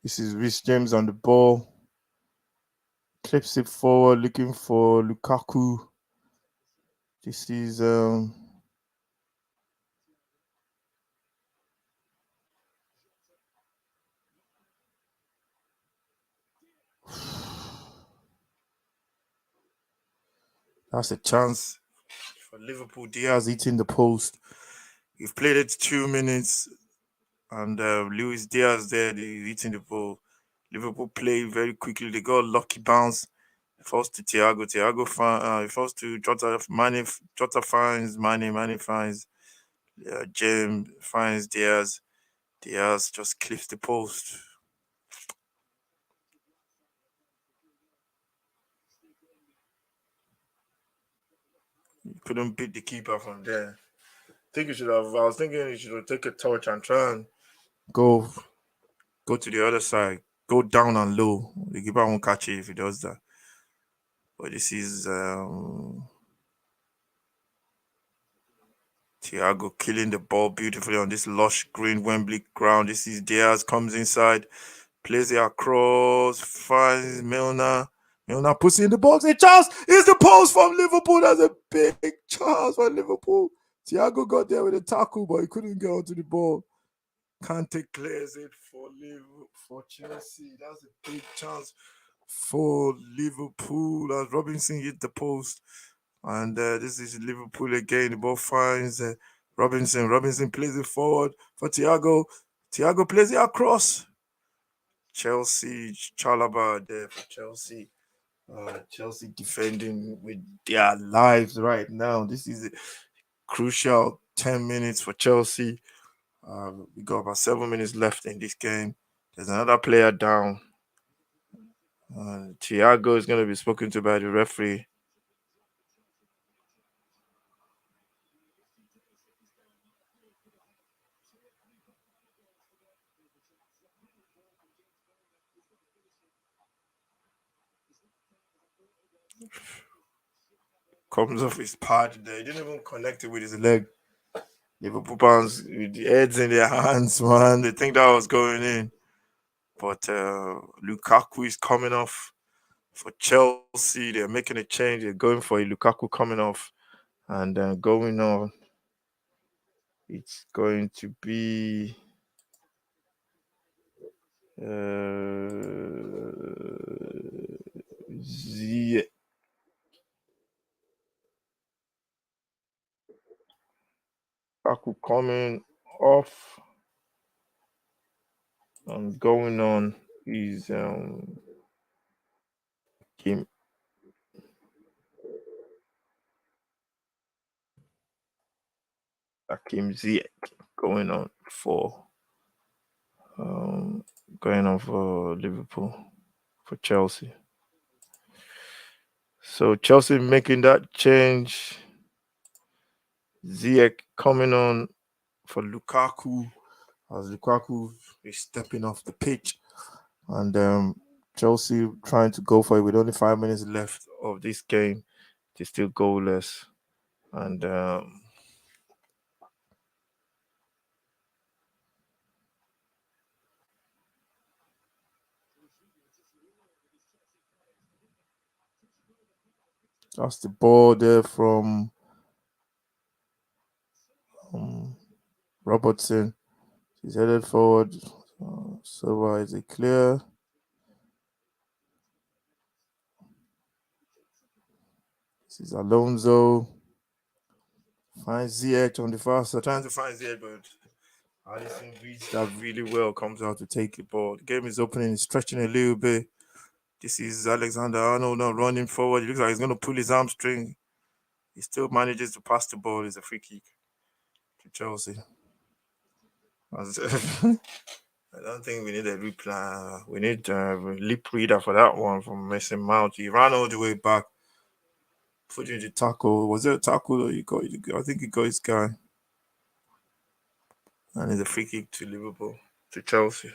Speaker 1: This is Rich James on the ball. Clips it forward, looking for Lukaku. This is that's a chance for Liverpool. Diaz eating the post. You've played it 2 minutes, and Luis Diaz there, he's eating the ball. Liverpool play very quickly. They got a lucky bounce. Falls to Thiago. Falls to Jota. Jota finds Mane. Mane finds James. Finds Diaz. Diaz just clips the post. Couldn't beat the keeper from there. Think you should have. I was thinking you should have take a touch and try and go to the other side. Go down and low. The keeper won't catch it if he does that. But this is Thiago killing the ball beautifully on this lush green Wembley ground. This is Diaz comes inside, plays it across, finds Milner. Milner puts it in the box. A chance! It's the post from Liverpool. That's a big chance for Liverpool. Thiago got there with a tackle, but he couldn't get onto the ball. Kante clears it for Liverpool, for Chelsea. That's a big chance for Liverpool as Robinson hit the post. And this is Liverpool again. The ball finds Robinson. Robinson plays it forward for Thiago. Thiago plays it across. Chelsea, Chalaba there for Chelsea. Chelsea defending with their lives right now. This is a crucial 10 minutes for Chelsea. We got about 7 minutes left in this game. There's another player down. Thiago is going to be spoken to by the referee. Comes off his pad there. He didn't even connect it with his leg. Liverpool fans with the heads in their hands, man. They think that was going in. But Lukaku is coming off for Chelsea. They're making a change. They're going for a Lukaku coming off. And going on, it's going to be Z. Lukaku coming off and going on is Kim Akim Ziyech going on for um, Liverpool for Chelsea. So Chelsea making that change. Ziyech coming on for Lukaku as Lukaku is stepping off the pitch, and Chelsea trying to go for it with only 5 minutes left of this game. They're still goalless, and that's the ball there from Robertson. He's headed forward. Silva is a clear. This is Alonso. Finds ZH on the far side. Trying to find ZH, but Allison reads that really well. Comes out to take the ball. The game is opening. It's stretching a little bit. This is Alexander Arnold now running forward. He looks like he's going to pull his hamstring. He still manages to pass the ball. It's a free kick to Chelsea. I don't think we need a replay. We need a lip reader for that one from Mason Mount. He ran all the way back, put in the tackle. Was there a tackle that he got? I think he got his guy. And it's a free kick to Liverpool, to Chelsea.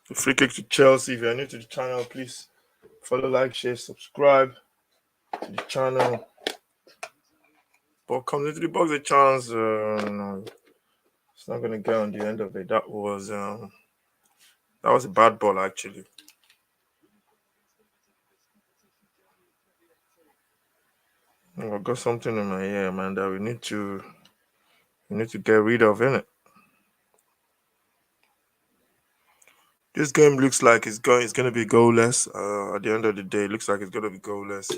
Speaker 1: The free kick to Chelsea. If you're new to the channel, please follow, like, share, subscribe to the channel. Ball comes into the box, a chance. No, it's not gonna get on the end of it. That was a bad ball actually. I've got something in my ear, man, that we need to get rid of, innit? This game looks like it's gonna be goalless. At the end of the day, it looks like it's gonna be goalless.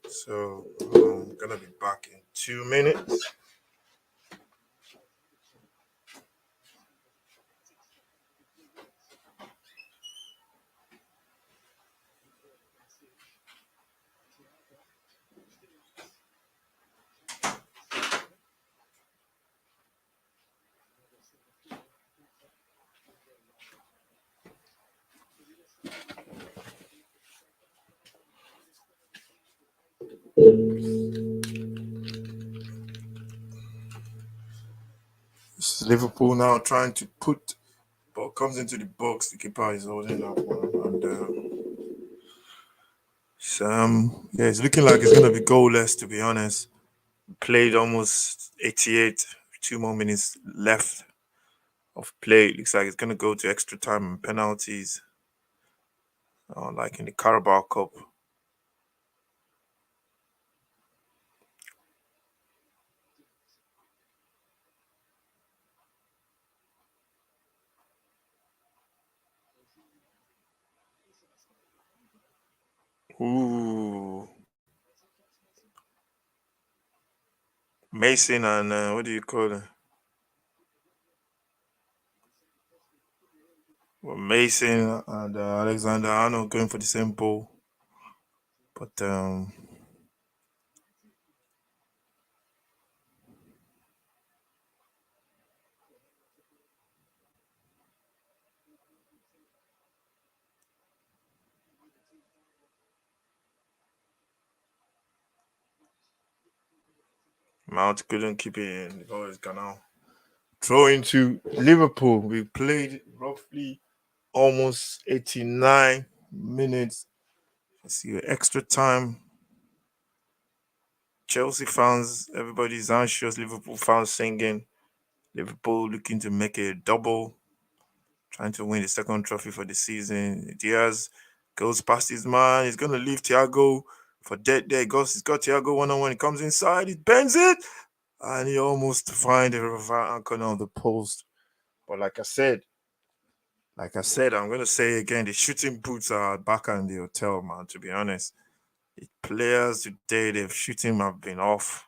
Speaker 1: So I'm gonna be back in 2 minutes. This is Liverpool now trying to put ball comes into the box. The keeper is holding that one, and yeah, it's looking like it's gonna be goalless. To be honest, played almost 88. 2 more minutes left of play. It looks like it's gonna go to extra time and penalties, like in the Carabao Cup. Ooh, Mason and what do you call it? Well, Mason and Alexander Arnold going for the same ball, but Mount couldn't keep it in. The ball is gone out. Throw into Liverpool. We played roughly almost 89 minutes. Let's see, extra time. Chelsea fans, everybody's anxious. Liverpool fans singing. Liverpool looking to make a double, trying to win the second trophy for the season. Diaz goes past his man. He's going to leave Thiago for dead there. He's got Thiago one-on-one. He comes inside. He bends it. And he almost finds the right corner of the post. But like I said, I'm going to say again, the shooting boots are back in the hotel, man, to be honest. The players today, their shooting have been off.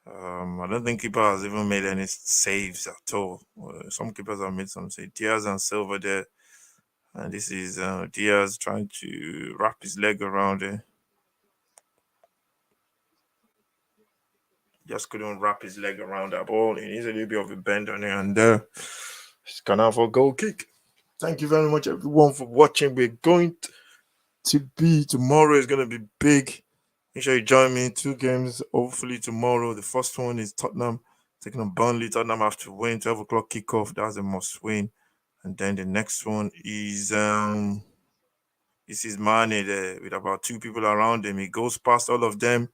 Speaker 1: I don't think keeper has even made any saves at all. Some keepers have made some saves. Diaz and Silva there. And this is Diaz trying to wrap his leg around it. Just couldn't wrap his leg around that ball. He needs a little bit of a bend on it. And it's gone out for a goal kick. Thank you very much, everyone, for watching. We're going to be tomorrow is going to be big. Make sure you join me in 2 games. Hopefully tomorrow. The first one is Tottenham taking on Burnley. Tottenham have to win. 12 o'clock kickoff. That's a must win. And then the next one is this is Mane there with about 2 people around him. He goes past all of them.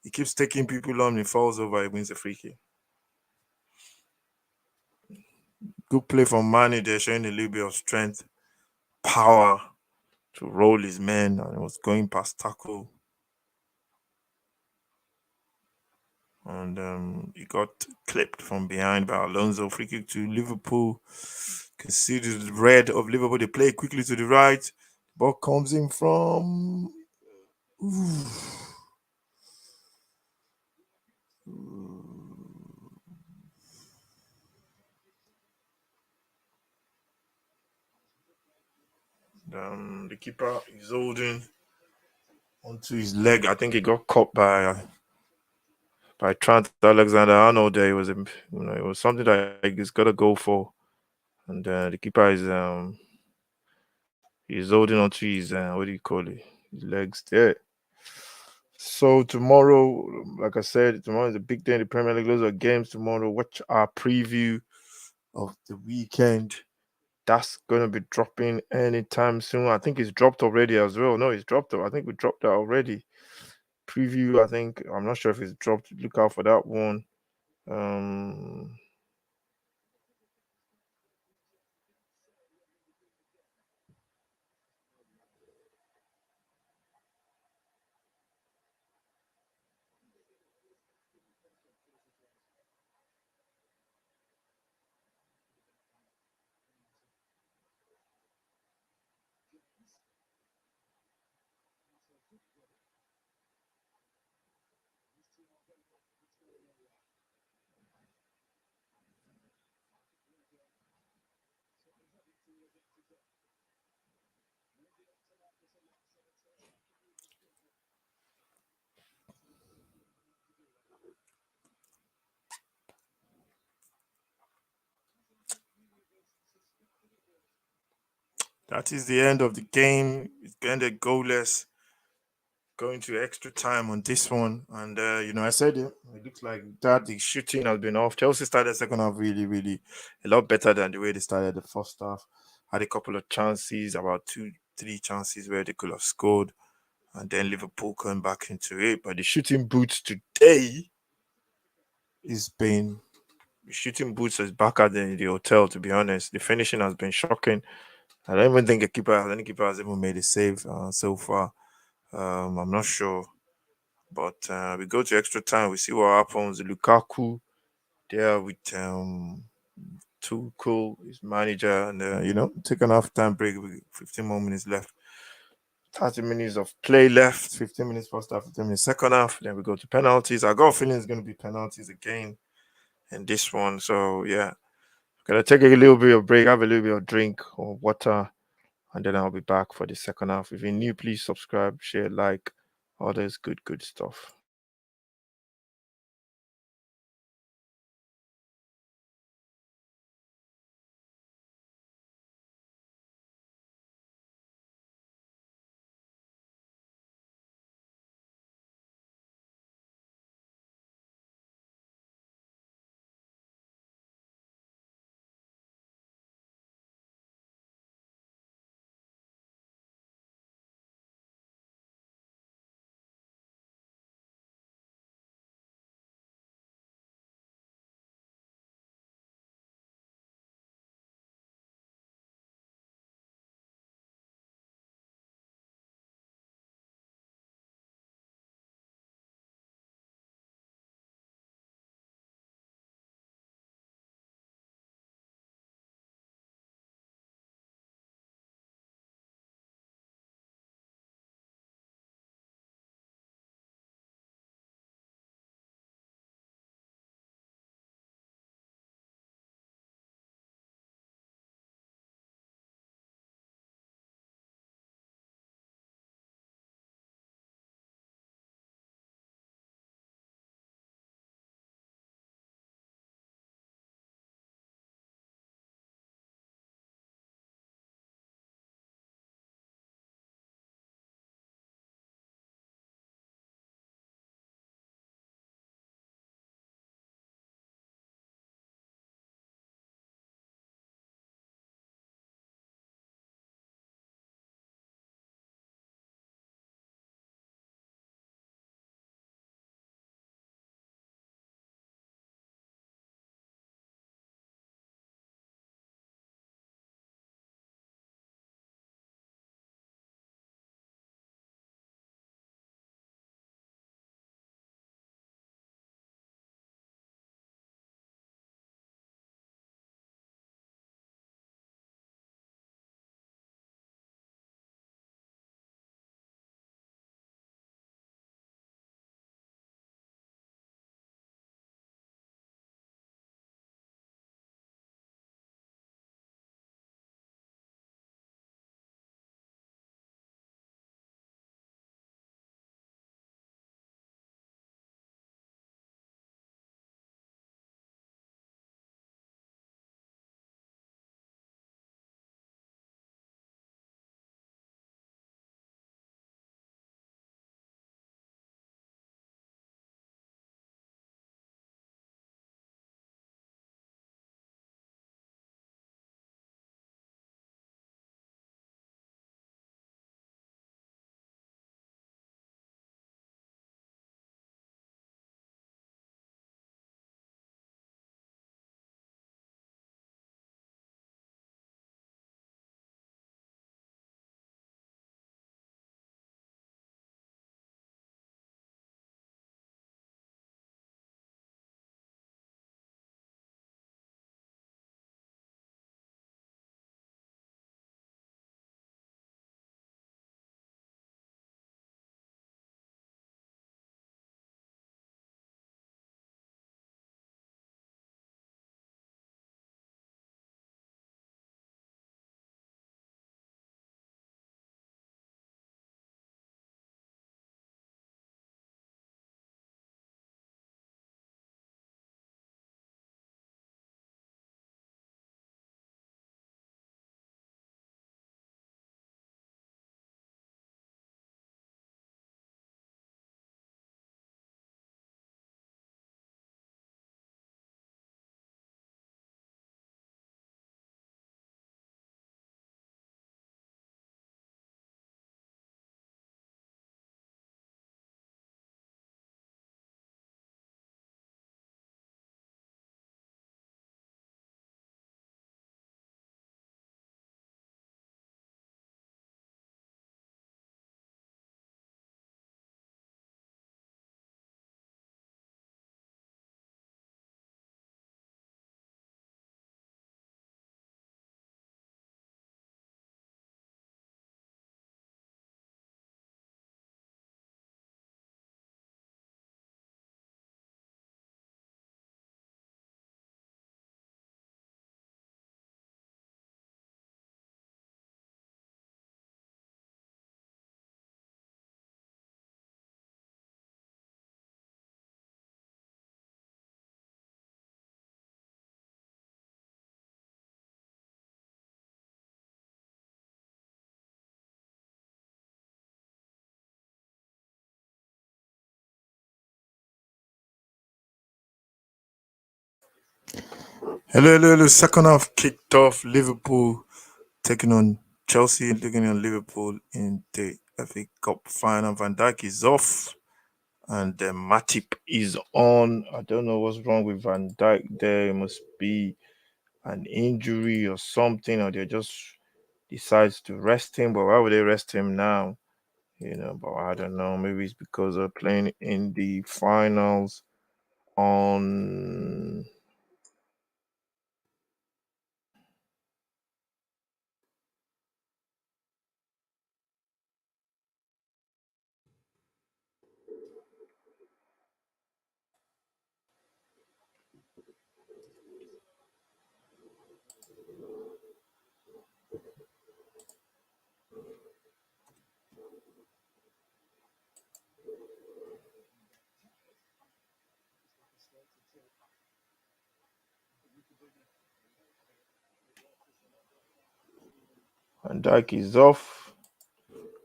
Speaker 1: He keeps taking people on. He falls over. He wins the free kick. Good play from Mane there, showing a little bit of strength, power to roll his men, and he was going past tackle. And he got clipped from behind by Alonso. Free kick to Liverpool. Considered red of Liverpool. They play quickly to the right. Ball comes in from. Ooh. The keeper is holding onto his leg. I think he got caught by Trent Alexander-Arnold. There, it was something that he's got to go for, and the keeper is he's holding onto his what do you call it? His legs there. So tomorrow, like I said, tomorrow is a big day in the Premier League. Those are games tomorrow. Watch our preview of the weekend. That's gonna be dropping anytime soon. I think it's dropped already as well. No, it's dropped. I think we dropped that already. Preview. I think I'm not sure if it's dropped. Look out for that one. Um, that is the end of the game. It's ended goalless. Going to extra time on this one, and I said it. It looks like that the shooting has been off. Chelsea started second half really, really a lot better than the way they started the first half. Had a couple of chances, about two, three chances where they could have scored, and then Liverpool came back into it. But the shooting boots today is been the shooting boots is back at the hotel. To be honest, the finishing has been shocking. I don't even think any keeper has even made a save so far. I'm not sure. But we go to extra time. We see what happens. Lukaku there with Tuchel, his manager, and taking half time break with 15 more minutes left. 30 minutes of play left. 15 minutes first half. 15 minutes second half. Then we go to penalties. I got a feeling it's going to be penalties again in this one. So yeah, gonna take a little bit of break. Have a little bit of drink or water, and then I'll be back for the second half. If you're new, please subscribe, share, like, all this good stuff. Hello, hello, hello. Second half kicked off. Liverpool taking on Chelsea, taking on Liverpool in the FA Cup final. Van Dijk is off, and Matip is on. I don't know what's wrong with Van Dijk there. It must be an injury or something, or they just decides to rest him. But why would they rest him now? But I don't know. Maybe it's because they're playing in the finals on. Van Dijk is off.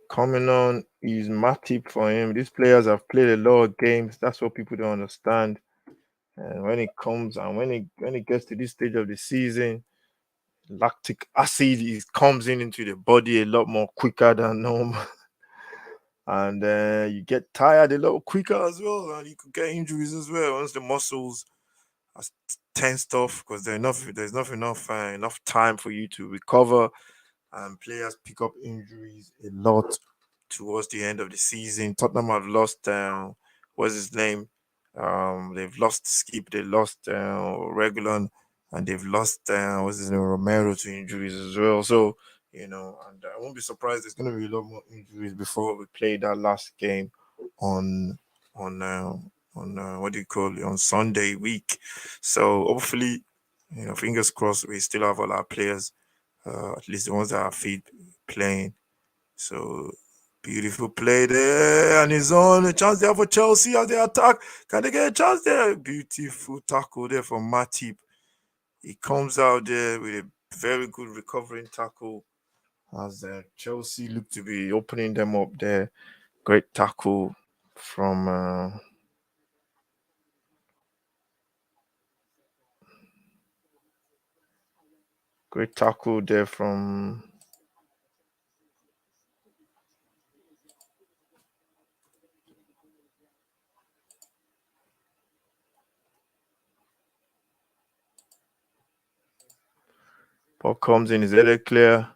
Speaker 1: Coming on is Matip for him. These players have played a lot of games. That's what people don't understand. And when it gets to this stage of the season, lactic acid comes into the body a lot more quicker than normal, and you get tired a lot quicker as well, and you could get injuries as well once the muscles are tensed off because there's not enough time for you to recover, and players pick up injuries a lot towards the end of the season. Tottenham have lost, what's his name? They've lost Skip, they lost Regulon, and they've lost, what's his name, Romero to injuries as well. So, and I won't be surprised there's going to be a lot more injuries before we play that last game on, on, uh, what do you call it, on Sunday week. So hopefully, fingers crossed, we still have all our players, at least the ones that are fit, playing. So beautiful play there, and his own a chance there for Chelsea as they attack. Can they get a chance there? Beautiful tackle there from Matip. He comes out there with a very good recovering tackle as Chelsea look to be opening them up there. Great tackle from great tackle there from Ball comes in, is headed clear.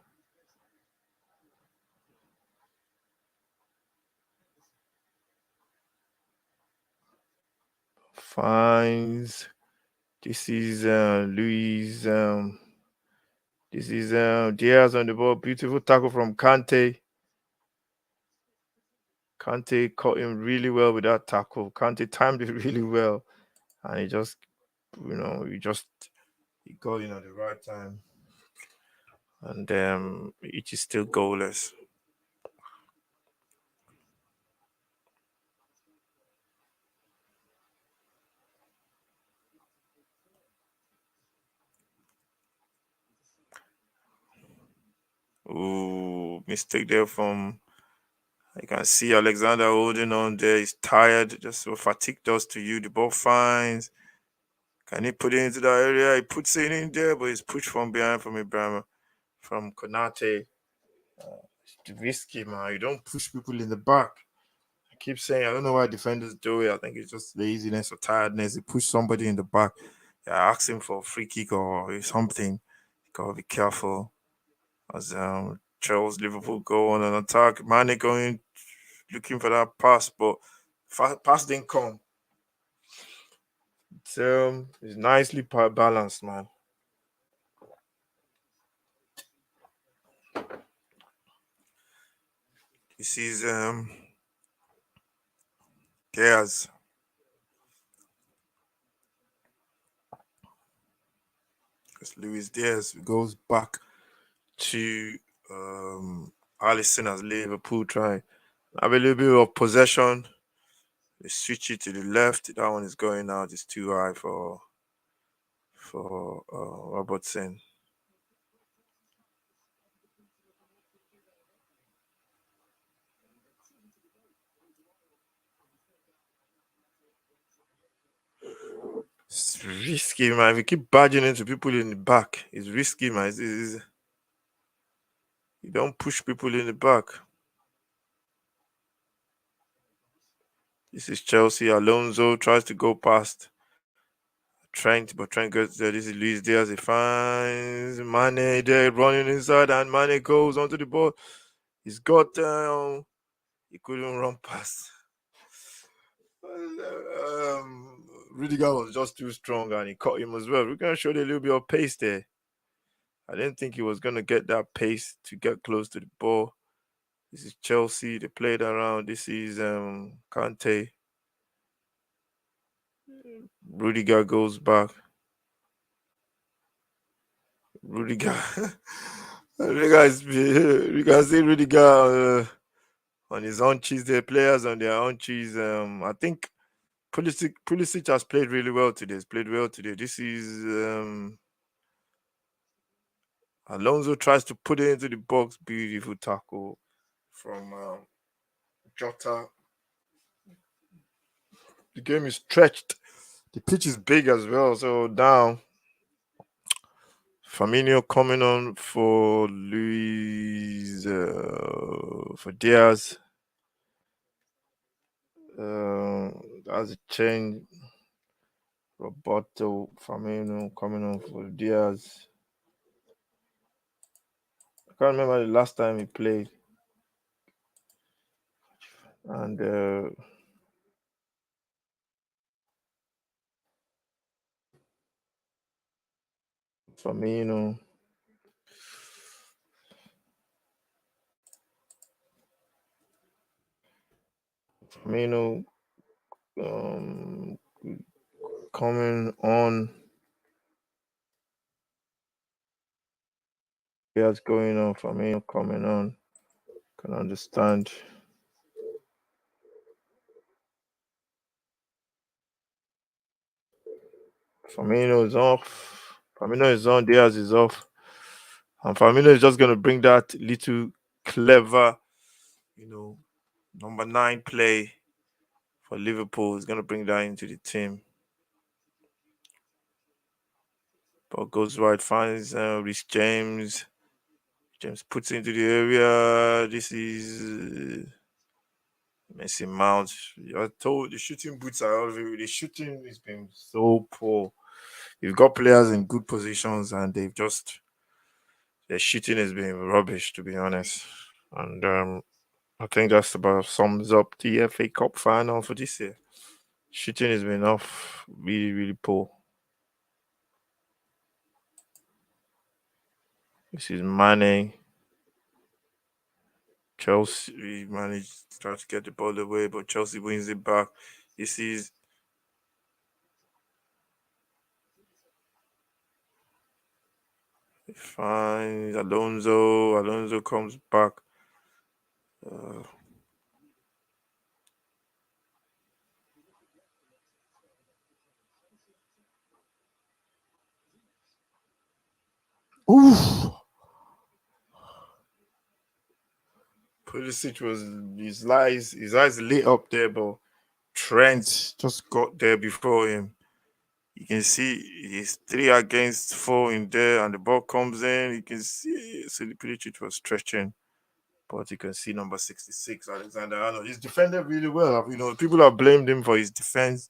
Speaker 1: Finds this is Luis. This is Diaz on the ball. Beautiful tackle from Kante. Kante caught him really well with that tackle. Kante timed it really well, and he just, he got in at the right time, and it is still goalless. Ooh, mistake there from. I can see Alexander holding on there. He's tired. Just what fatigue does to you. The ball finds. Can he put it into that area? He puts it in there, but it's pushed from behind from Ibrahim, from Konate. It's risky, man. You don't push people in the back. I keep saying I don't know why defenders do it. I think it's just laziness or tiredness. They push somebody in the back. Yeah, ask him for a free kick or something. You gotta be careful. As Charles Liverpool go on an attack, Mane going looking for that pass, but pass didn't come. It's nicely balanced, man. This is Diaz. Because Luis Diaz goes back to Allison as Liverpool try have a little bit of possession. They switch it to the left. That one is going out. It's too high for Robertson. It's risky, man. If you keep barging into people in the back, it's risky, man. You don't push people in the back. This is Chelsea. Alonso tries to go past Trent, but Trent goes there. This is Luis Diaz. He finds Mane there running inside, and Mane goes onto the ball. He's got down. He couldn't run past. Rudiger was just too strong, and he caught him as well. We're gonna show a little bit of pace there. I didn't think he was gonna get that pace to get close to the ball. This is Chelsea. They played around. This is Kante. Rudiger goes back. Rudiger. Rudiger is. You can see Rudiger on his own cheese. The players on their own cheese. I think Pulisic has played really well today. He's played well today. This is Alonso tries to put it into the box. Beautiful tackle from Jota. The game is stretched. The pitch is big as well. So down. Firmino coming on for Luis for Diaz. That's a change. Roberto Firmino coming on for Diaz. I can't remember the last time he played. And Firmino. Firmino um, coming on. What's going on? Firmino coming on. Can understand. Firmino is off. Firmino is on. Diaz is off. And Firmino is just going to bring that little clever, number 9 play for Liverpool. He's going to bring that into the team. Ball goes wide, finds Rhys James. James puts it into the area. This is Messi Mount. I told the shooting boots are already. The shooting has been so poor. You've got players in good positions, and their shooting has been rubbish, to be honest. And I think that's about sums up the FA Cup final for this year. Shooting has been off really, really poor. This is Mane. Chelsea managed to try to get the ball away, but Chelsea wins it back. This is fine. Alonso. Alonso comes back. Uh, Oof. Pulisic was his eyes lit up there, but Trent just got there before him. You can see he's 3 against 4 in there, and the ball comes in. You can see Pulisic was stretching, but you can see number 66, Alexander Arnold. He's defended really well. People have blamed him for his defense.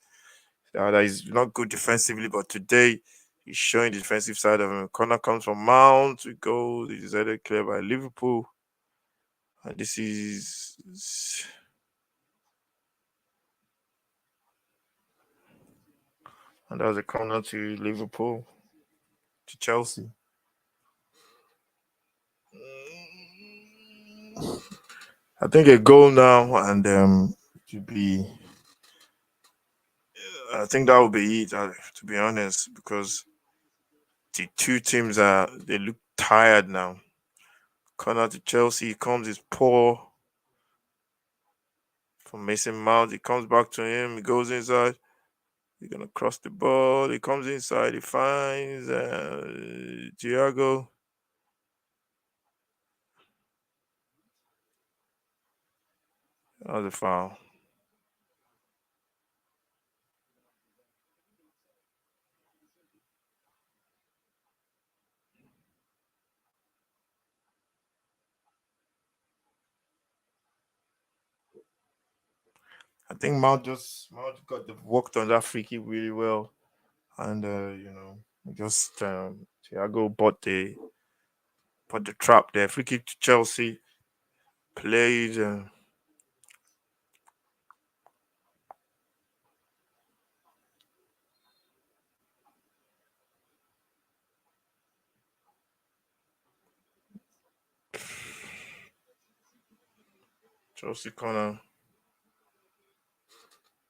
Speaker 1: That he's not good defensively, but today he's showing the defensive side of him. Corner comes from Mount. It goes. It is headed clear by Liverpool. And this is. And that's a corner to Liverpool, to Chelsea. I think a goal now, and to be. I think that will be it. To be honest, because the two teams they look tired now. Corner to Chelsea comes is poor from Mason Mount. He comes back to him. He goes inside. He's gonna cross the ball. He comes inside. He finds Thiago. That was a foul. I think Mount got the worked on that free kick really well, and just Thiago bought the trap there. Free kick to Chelsea played. Chelsea corner.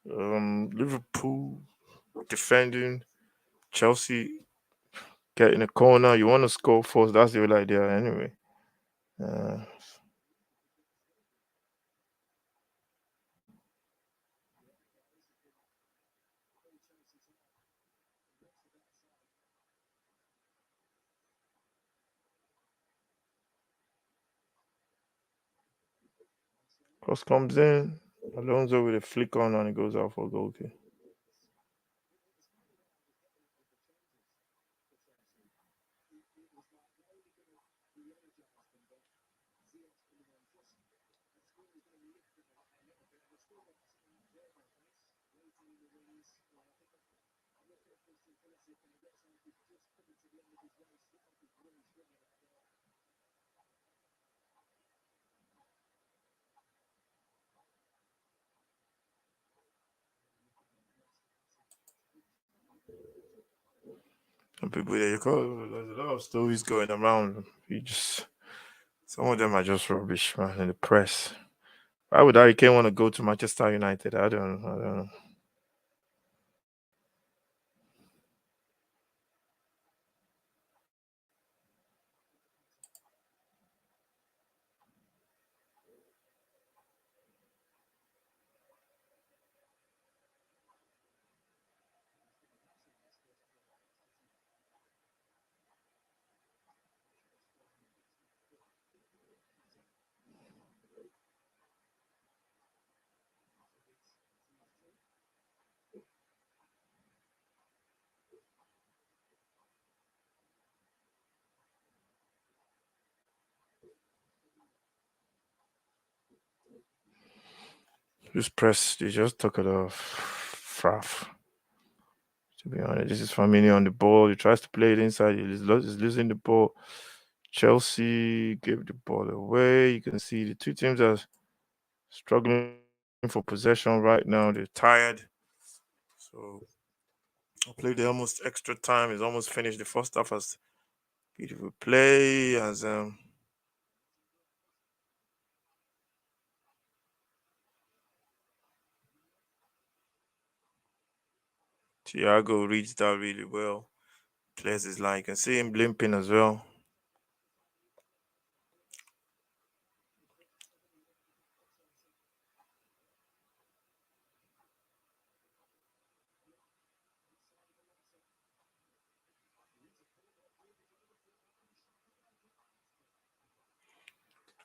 Speaker 1: Liverpool defending. Chelsea get in the corner. You want to score first. That's the whole idea anyway. Uh, Cross comes in. Alonso with a flick on and it goes out for a goal kick. Some people there, you call there's a lot of stories going around. Some of them are just rubbish, man. In the press. Why would Harry Kane want to go to Manchester United? I don't know. This press, they just took it off. Fraff. To be honest, this is Firmino on the ball. He tries to play it inside. He's losing the ball. Chelsea gave the ball away. You can see the two teams are struggling for possession right now. They're tired. So I played the almost extra time. It's almost finished. The first half has beautiful play as Thiago reads that really well. Plays his line. You can see him limping as well.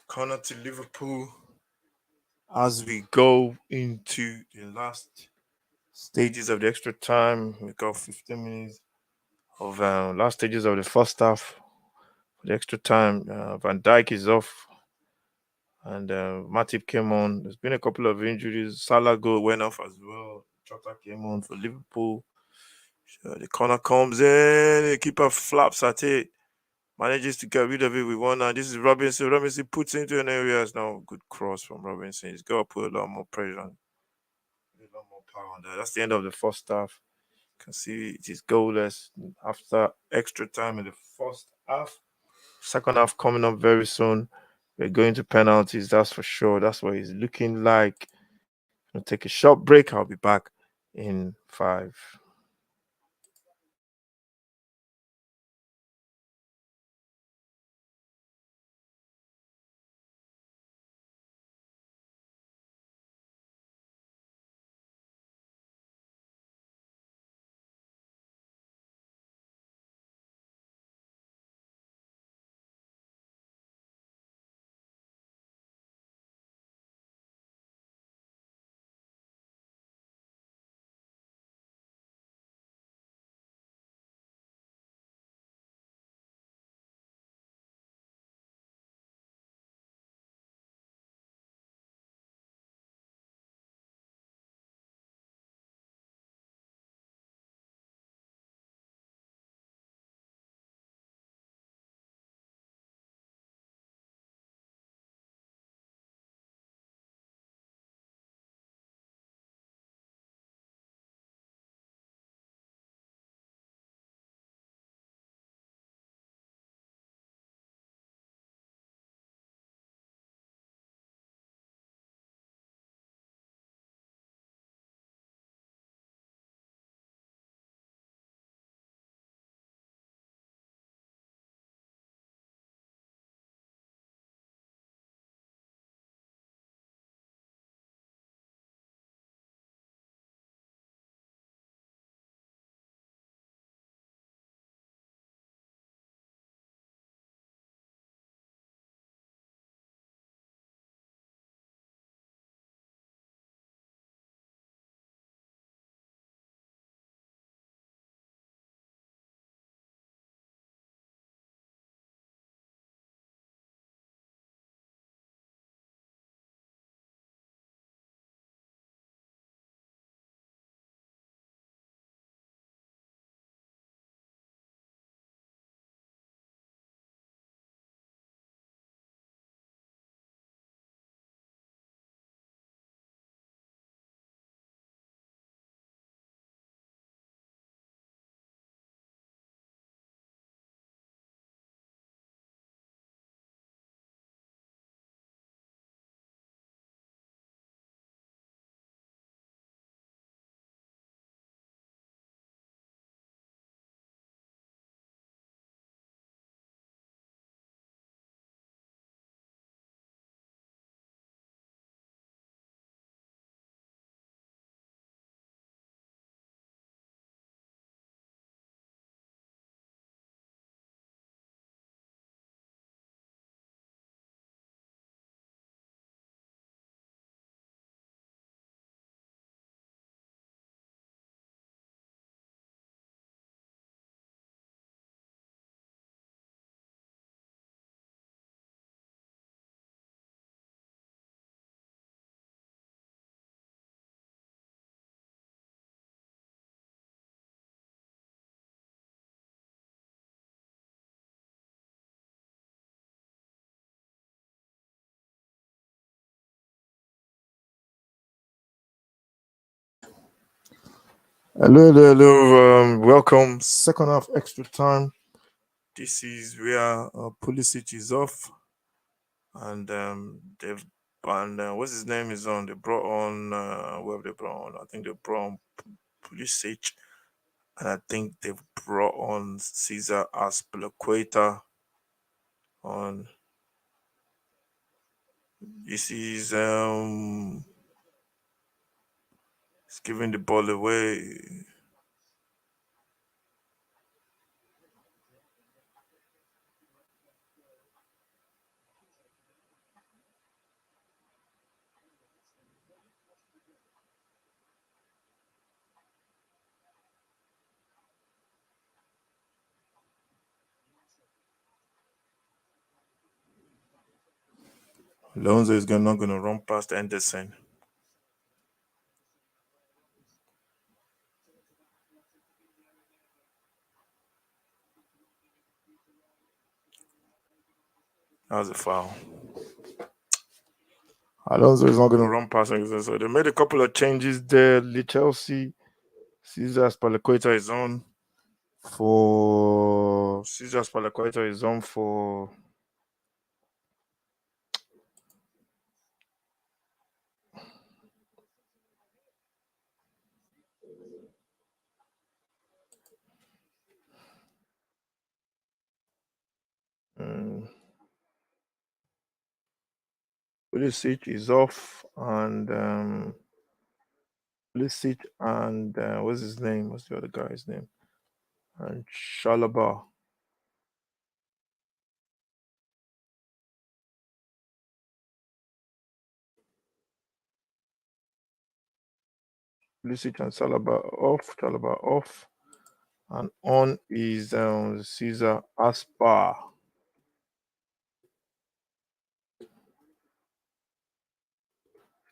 Speaker 1: Corner to Liverpool as we go into the last stages of the extra time. We got 15 minutes of last stages of the first half. For the extra time, Van Dijk is off and Matip came on. There's been a couple of injuries. Salah goal went off as well. Jota came on for Liverpool. So the corner comes in. The keeper flaps at it. Manages to get rid of it with one hand. This is Robinson. Robinson puts it into an area. It's now a good cross from Robinson. He's got to put a lot more pressure on, a lot more power on that. That's the end of the first half. You can see it is goalless after extra time in the first half. Second half coming up very soon. We're going to penalties, that's for sure. That's what he's looking like. I'll take a short break. I'll be back in 5. Hello, hello, hello. Welcome. Second half extra time. This is where Pulisic is off, and they've and what's his name is on. They brought on where have they brought on? I think they brought on Pulisic, and I think they've brought on Caesar Azpilicueta on. This is he's giving the ball away. Alonso is not going to run past Anderson. That was a foul. Alonso is not going to run past Anderson. So they made a couple of changes there. Chelsea, Caesar Spalaqueta is on for Caesar Spalaqueta is on for um, Pulisic is off and Pulisic and what's his name? What's the other guy's name? And Shalaba. Pulisic and Shalaba off, and on is Caesar Aspa.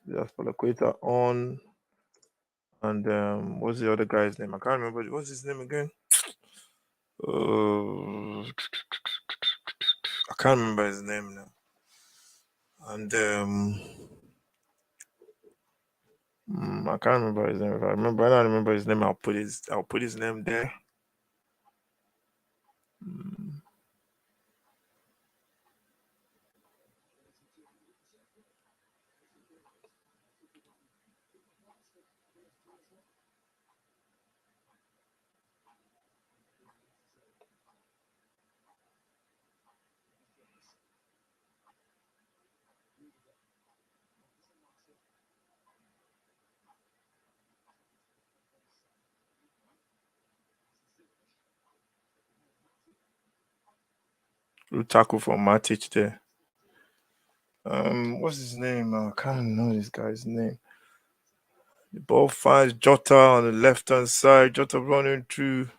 Speaker 1: Caesar Spalaqueta on, and what's the other guy's name? I can't remember. What's his name again? I can't remember his name now. And I can't remember his name. If I don't remember his name, I'll put his name there. Mm, Lukaku for Matic there. What's his name? I can't know this guy's name. The ball finds Jota on the left hand side. Jota running through.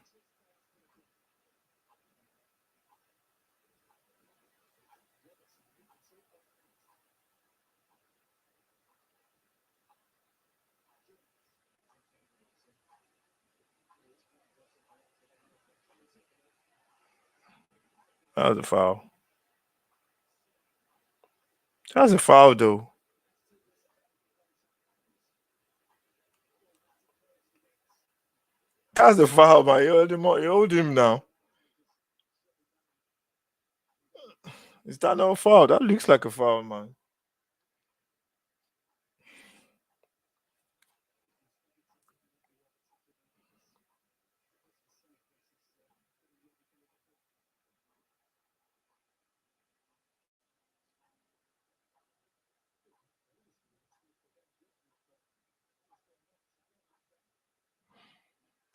Speaker 1: That was a foul. That's a foul though. That's a foul, man. You hold him now. Is that not a foul? That looks like a foul, man.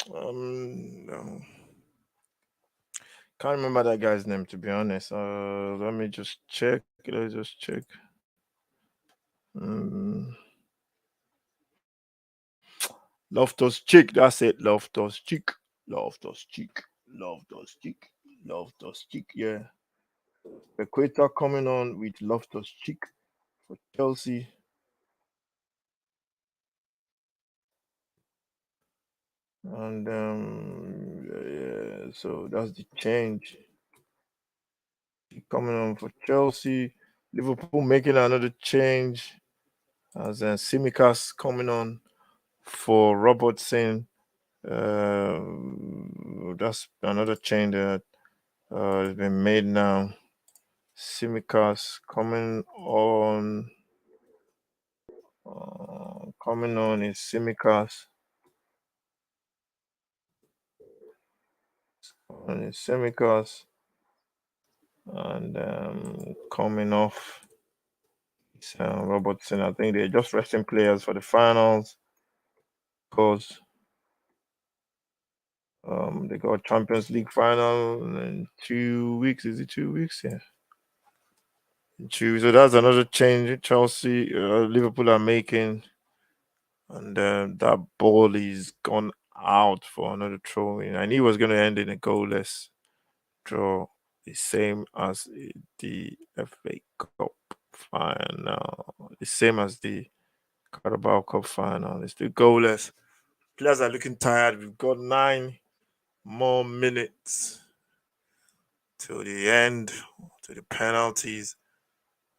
Speaker 1: No. Can't remember that guy's name to be honest. Let me just check. Let's just check. Mm, Loftus Cheek. That's it. Loftus Cheek. Loftus Cheek. Loftus Cheek. Loftus Cheek. Yeah. Equator coming on with Loftus Cheek for Chelsea. And yeah, so that's the change. Coming on for Chelsea. Liverpool making another change as Simicas coming on for Robertson. That's another change that has been made now. Simicast coming on is Simicast on is Simicast and coming off is Robertson. I think they're just resting players for the finals because they got Champions League final in 2 weeks. Is it 2 weeks? Yeah. So that's another change Chelsea, Liverpool are making, and that ball is gone out for another throw in. I knew it was going to end in a goalless draw, the same as the FA Cup final, the same as the Carabao Cup final. It's still goalless. Players are looking tired. We've got 9 more minutes till the end, to the penalties,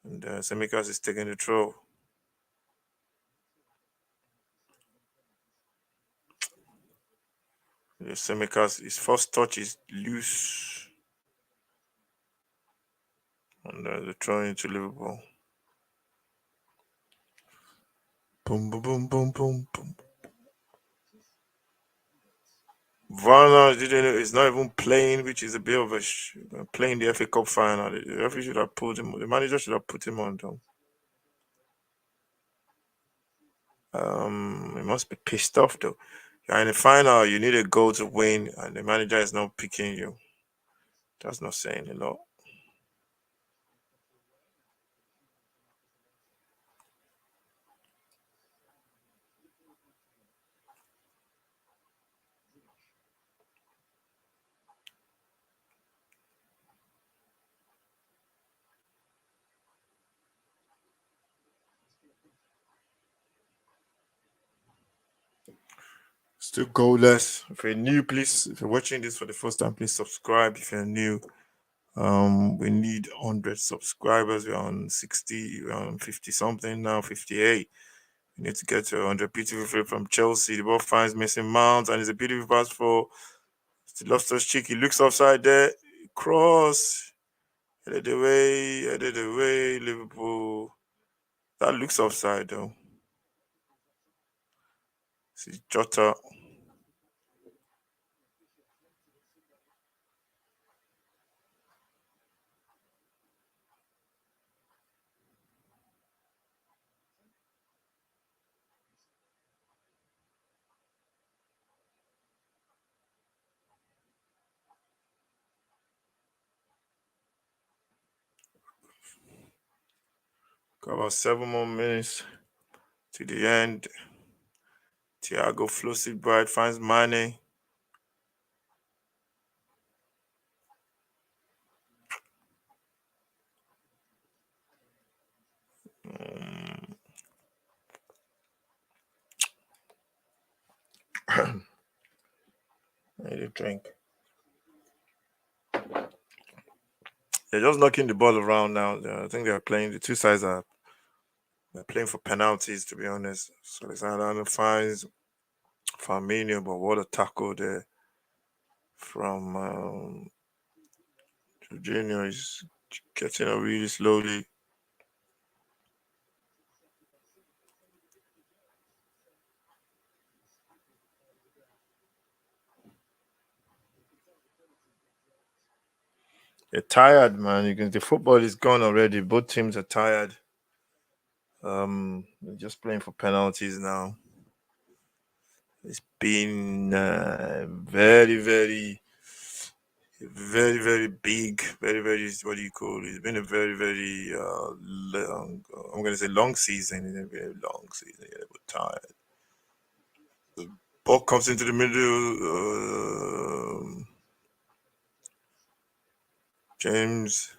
Speaker 1: and Semikas is taking the throw. Semikas, his first touch is loose, and the throw into Liverpool. Boom, boom, boom, boom, boom, boom. Varna didn't. Is not even playing, which is a bit of playing the FA Cup final. The referee should have put him. The manager should have put him on. Though. He must be pissed off though. You're in the final. You need a goal to win, and the manager is not picking you. That's not saying a lot. Still goalless. If you're new, please. If you're watching this for the first time, please subscribe. If you're new, we need 100 subscribers. We're on 60, we're on 50 something now, 58. We need to get to 100. Beautiful flip from Chelsea. The ball finds missing Mount, and it's a beautiful pass for Loftus Cheek. He looks offside there. Cross. Headed away. Liverpool. That looks offside though. See Jota. Got about 7 more minutes to the end. Thiago floats it bright, finds Mane. I need a drink. They're just knocking the ball around now. I think they're playing. The two sides are they're playing for penalties. To be honest, so Alexander finds Firmino, but what a tackle there from Jorginho. Is getting up really slowly. They're tired, man. You can the football is gone already. Both teams are tired. They're just playing for penalties now. It's been very big, very what do you call it? It's been a very long. I'm gonna say long season. It's been a long season. Yeah, we're tired. Ball comes into the middle. James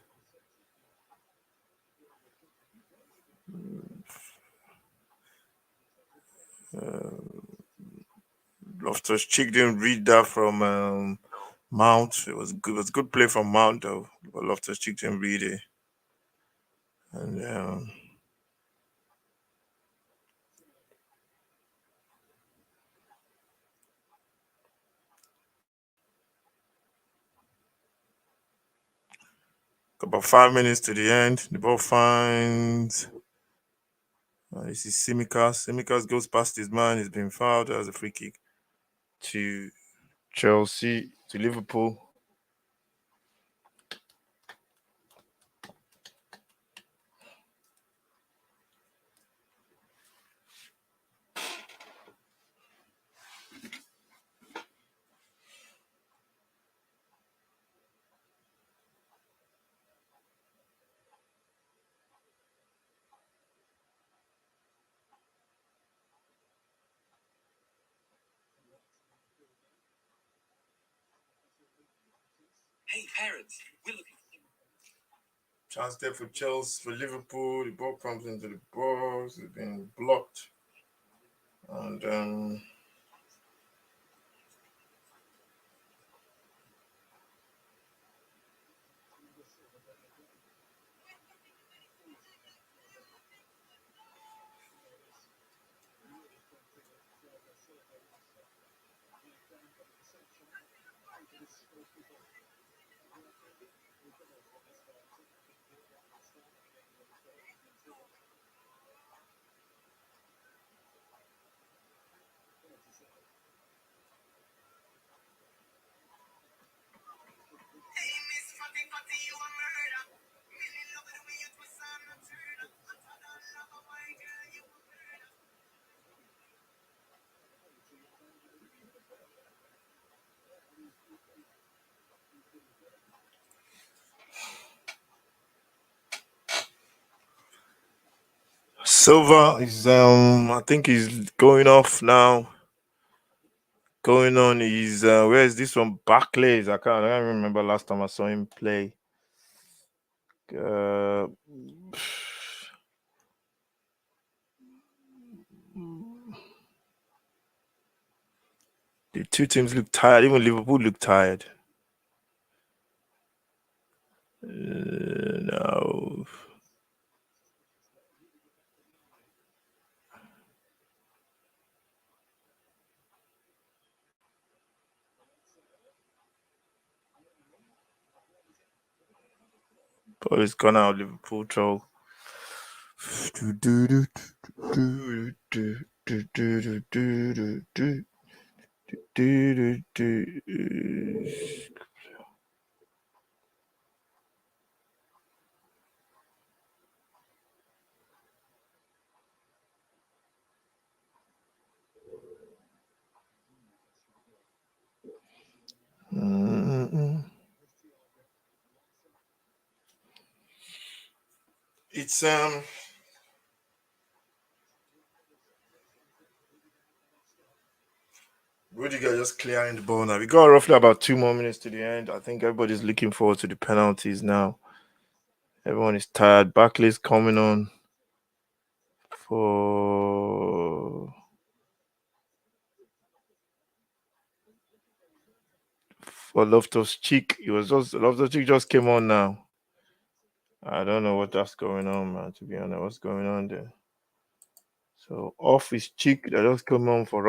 Speaker 1: Loftus Cheek didn't read that from Mount. It was good. It was good play from Mount though. But Loftus Cheek didn't read it, and About 5 minutes to the end. The ball finds. This is Simicas. Simicas goes past his man. He's been fouled as a free kick to Chelsea, to Liverpool. Chance there for Chelsea, for Liverpool. The ball comes into the box. It's been blocked. And Silva is I think he's going off now. Going on is where is this one? Barclays. I can't remember last time I saw him play. Uh, the two teams look tired. Even Liverpool look tired. No. Ball is gone out. Liverpool throw. It's Rudiger just clearing the ball now. We got roughly about 2 more minutes to the end. I think everybody's looking forward to the penalties now. Everyone is tired. Barkley's coming on for Loftus Cheek. It was just Loftus Cheek just came on now. I don't know what that's going on, man. To be honest, what's going on there? So off is Cheek. That just come on for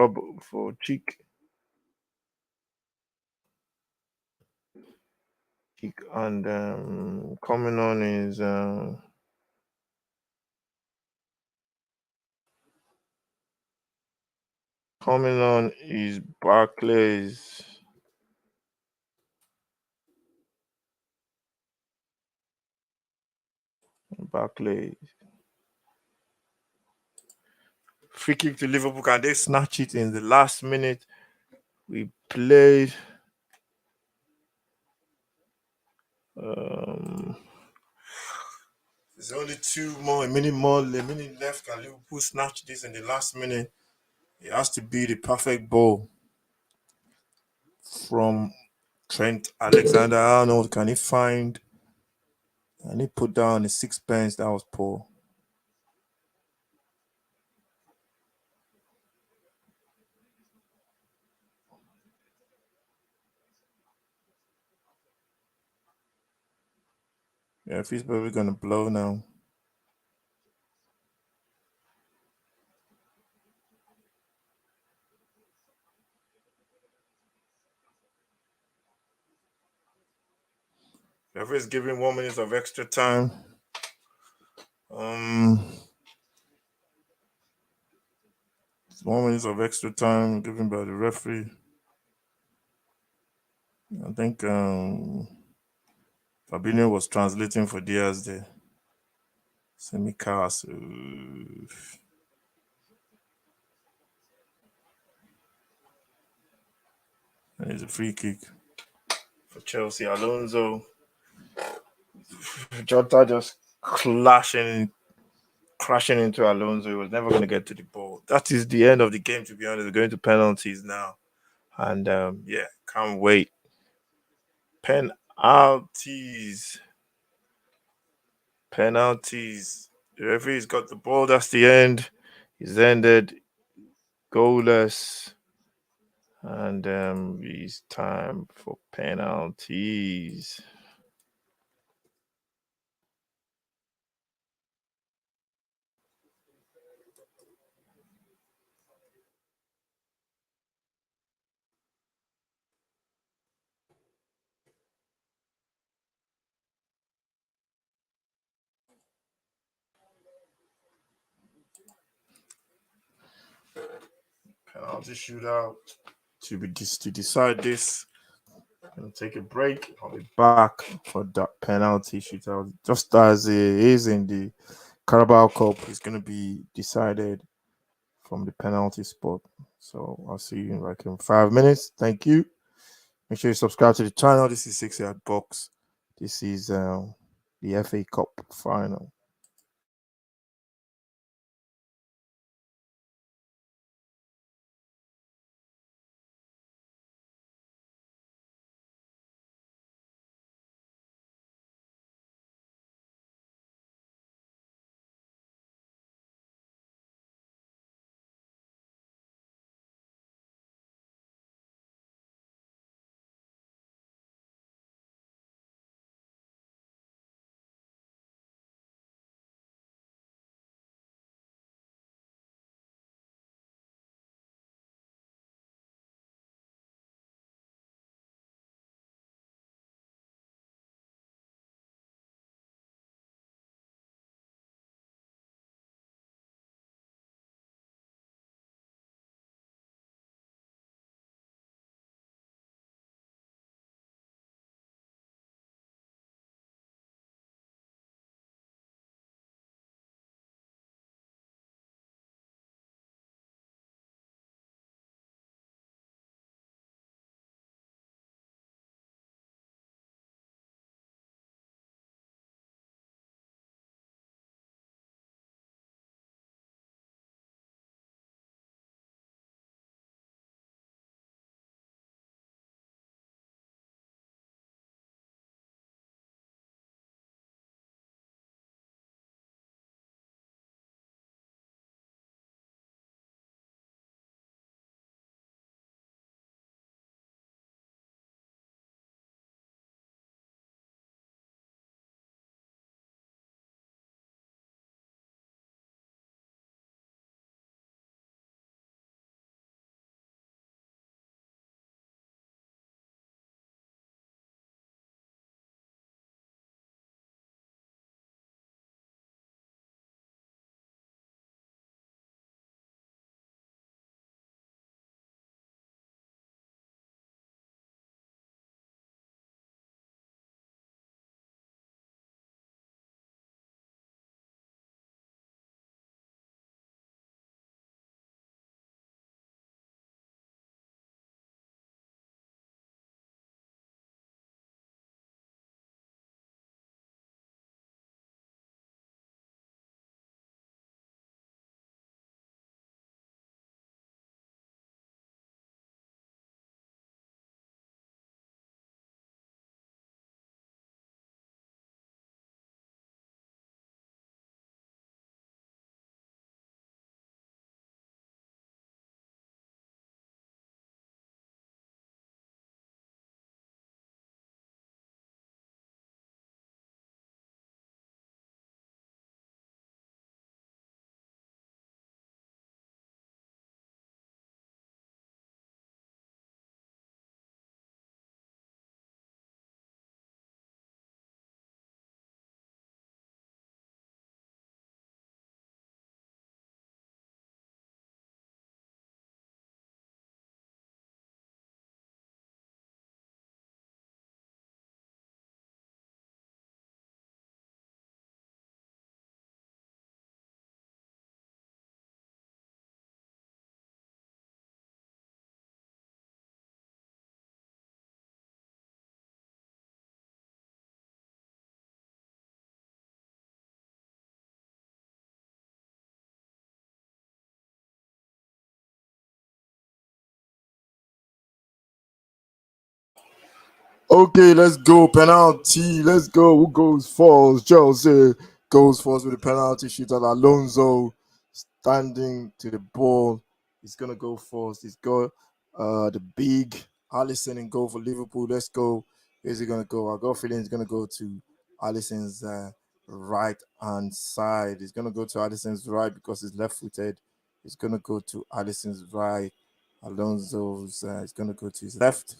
Speaker 1: Cheek. Cheek and coming on is Barclays. Barclays. Free kick to Liverpool. Can they snatch it in the last minute? We played. There's only a minute left. Can Liverpool snatch this in the last minute? It has to be the perfect ball from Trent Alexander Arnold. Can he find? Can he put down the sixpence? That was poor. Yeah, if he's probably gonna blow now. Referee is giving 1 minute of extra time. Um, 1 minute of extra time given by the referee. I think Fabinho was translating for Diaz there. Semikas. And it's a free kick for Chelsea. Alonso. Jota just crashing into Alonso. He was never going to get to the ball. That is the end of the game, to be honest. We're going to penalties now. And yeah, can't wait. Penalties. Penalties. The referee's got the ball. That's the end. He's ended. Goalless. And it's time for penalties. Penalty shootout to decide this. Gonna take a break. I'll be back for that penalty shootout. Just as it is in the Carabao Cup, it's gonna be decided from the penalty spot. So I'll see you in like in 5 minutes. Thank you. Make sure you subscribe to the channel. This is 6 Yard Box. This is the FA Cup final. Okay, let's go. Penalty. Let's go. Who goes first? Chelsea goes first with the penalty shootout. Alonso standing to the ball. He's gonna go first. He's got the big Allison in goal for Liverpool. Let's go. Where's he gonna go? I got a feeling he's gonna go to Allison's right hand side. He's gonna go to Allison's right because he's left footed. He's gonna go to Allison's right. Alonso's he's gonna go to his left.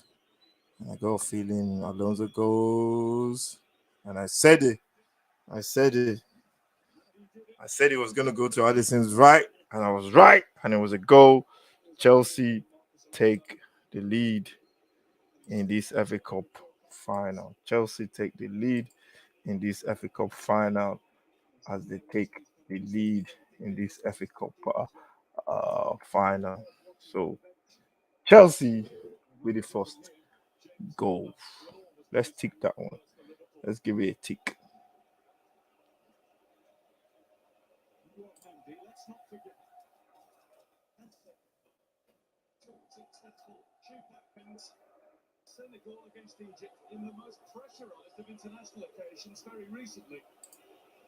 Speaker 1: And I got a feeling Alonso goes. And I said it. I said it. I said it was going to go to Addison's right. And I was right. And it was a goal. Chelsea take the lead in this FA Cup final. Chelsea take the lead in this FA Cup final as they take the lead in this FA Cup final. So Chelsea with the first goal. Let's tick that one. Let's give it a tick.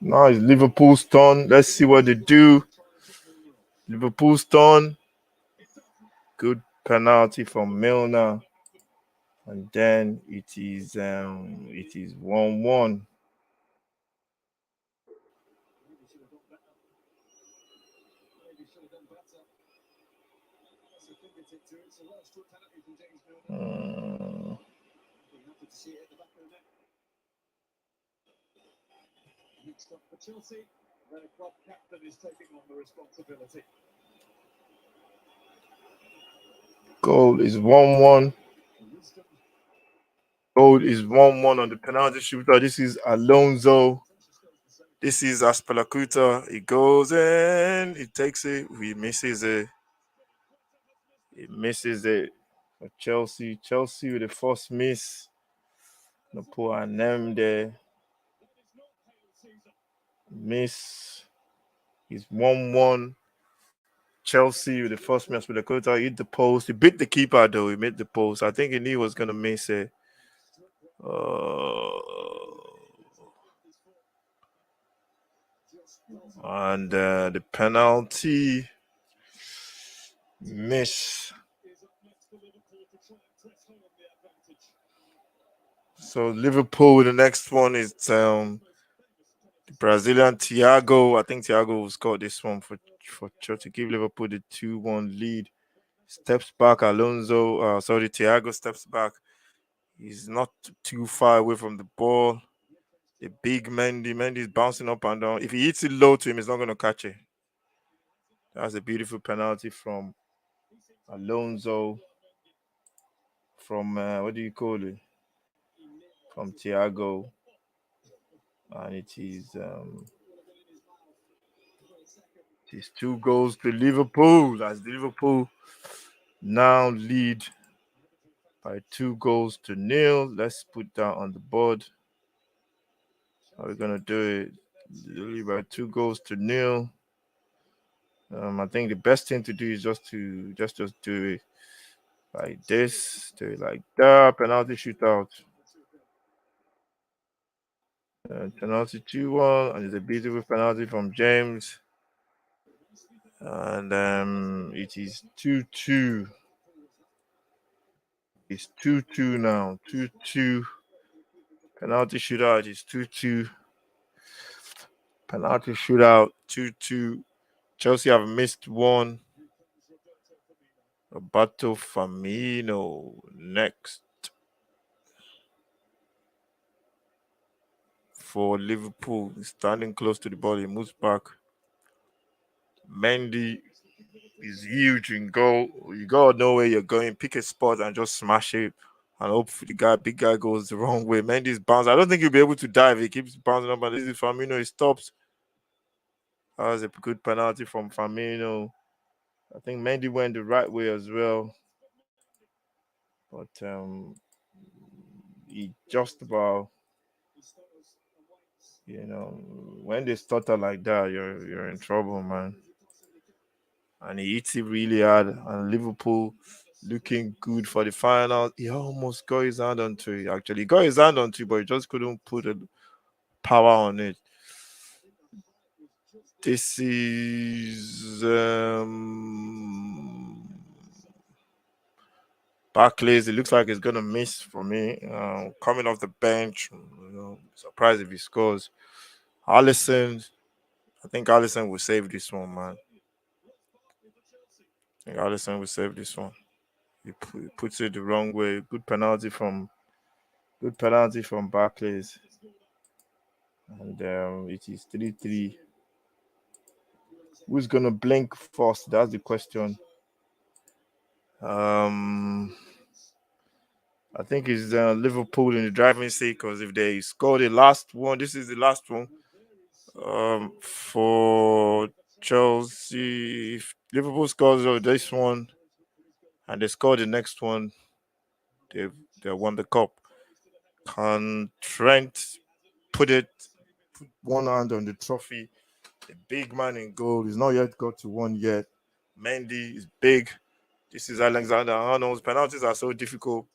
Speaker 1: Now it's Liverpool's turn. Let's see what they do. Liverpool's turn. Good penalty from Milner. And then it is 1-1. Mm, goal is 1-1. Goal is 1-1 on the penalty shooter. This is Alonso. This is Aspalacuta. He goes in. He takes it. He misses it. He misses it for Chelsea. Chelsea with the first miss. No put a name there. Miss is 1-1. Chelsea with the first miss with the quarter. He hit the post. He beat the keeper though. He made the post. I think he knew he was gonna miss it. And the penalty miss. So Liverpool, the next one is the Brazilian Thiago. I think Thiago will score this one for to give Liverpool the 2-1 lead. Steps back, Alonso. Thiago steps back. He's not too far away from the ball. The big Mendy. Mendy's bouncing up and down. If he hits it low to him, he's not going to catch it. That's a beautiful penalty from Alonso. From what do you call it? From Thiago, and it is 2 goals to Liverpool as Liverpool now lead by 2 goals to 0. Let's put that on the board. How are we gonna do it? Lead by 2 goals to 0. I think the best thing to do is just do it like this, do it like that. Penalty shootout. Penalty 2-1, and it's a beautiful penalty from James. And it is 2-2. It's 2-2 now. 2-2. Penalty shootout is 2-2. Penalty shootout 2-2. Chelsea have missed one. Roberto Firmino next for Liverpool. He's standing close to the ball. He moves back. Mendy is huge in goal. You gotta know where you're going. Pick a spot and just smash it. And hope the big guy goes the wrong way. Mendy's bounce. I don't think he'll be able to dive. He keeps bouncing up, and this is Firmino. He stops. That was a good penalty from Firmino. I think Mendy went the right way as well. But he just about, when they stutter like that, you're in trouble, man. And he hits it really hard. And Liverpool looking good for the final. He almost got his hand onto it. Actually, he got his hand onto it, but he just couldn't put a power on it. This is Barclays. It looks like he's gonna miss for me. Coming off the bench, surprised if he scores. Allison, I think Allison will save this one, man. I think Allison will save this one. He puts it the wrong way. Good penalty from Barclays, and it is 3-3. Who's gonna blink first? That's the question. Um, I think it's Liverpool in the driving seat because if they score the last one, this is the last one. For Chelsea, if Liverpool scores this one and they score the next one, they won the cup. Can Trent put one hand on the trophy? The big man in goal. He's not yet got to one yet. Mendy is big. This is Alexander Arnold's penalties are so difficult.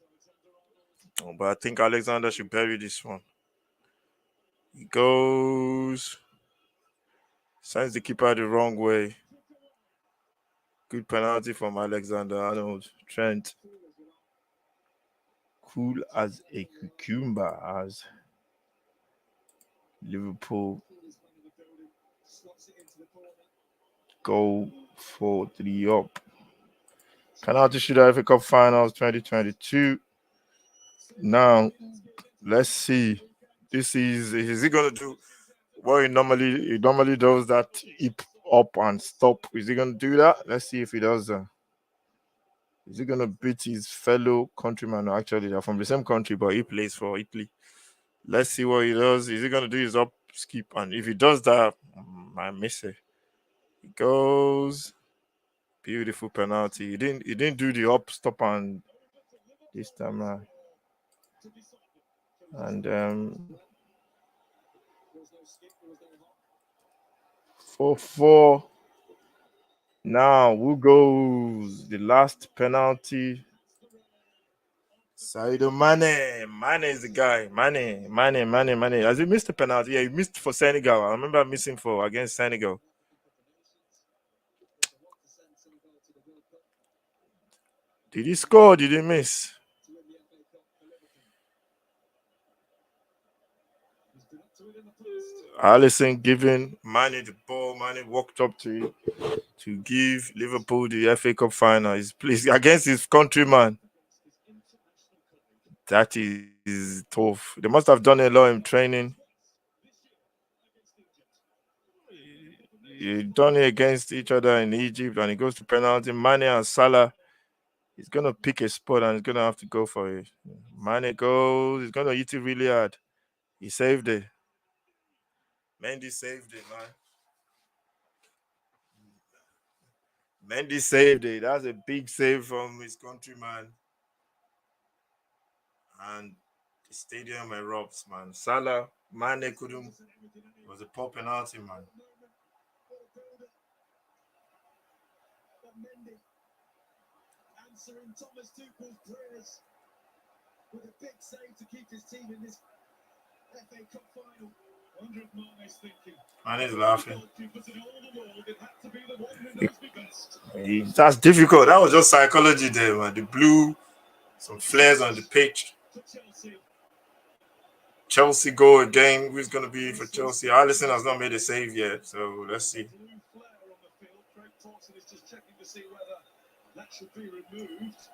Speaker 1: But I think Alexander should bury this one. He goes, sends the keeper the wrong way. Good penalty from Alexander Arnold. Trent, cool as a cucumber, as Liverpool go 4-3 up. Penalty shootout FA Cup Finals 2022. Now, let's see. Is he gonna do what he normally does, that hip up and stop? Is he gonna do that? Let's see if he does. Is he gonna beat his fellow countryman? Actually, they're from the same country, but he plays for Italy. Let's see what he does. Is he gonna do his up skip? And if he does that, I miss it. He goes, beautiful penalty. He didn't do the up stop and this time around. And 4-4. Now, who goes? The last penalty. Sadio Mane. Mane is the guy. Mane. Has he missed the penalty? Yeah, he missed for Senegal. I remember missing for against Senegal. Did he score? Or did he miss? Allison giving Mane the ball. Mane walked up to give Liverpool the FA Cup final. He's pleased against his countryman. That is tough. They must have done a lot in training. He done it against each other in Egypt, and he goes to penalty. Mane and Salah. He's gonna pick a spot and he's gonna have to go for it. Mane goes. He's gonna hit it really hard. He saved it. Mendy saved it, man. Mendy saved it. That's a big save from his countryman. And the stadium erupts, man. Salah, Mane couldn't. It was a poor penalty, man.
Speaker 2: Answering Thomas Tuchel's prayers with a big save to keep his team in this FA Cup final.
Speaker 1: Mane is laughing. That's difficult. That was just psychology there, man. The blue, some flares on the pitch. Chelsea go again. Who's going to be for Chelsea? Alisson has not made a save yet, so let's see.
Speaker 2: That should be removed.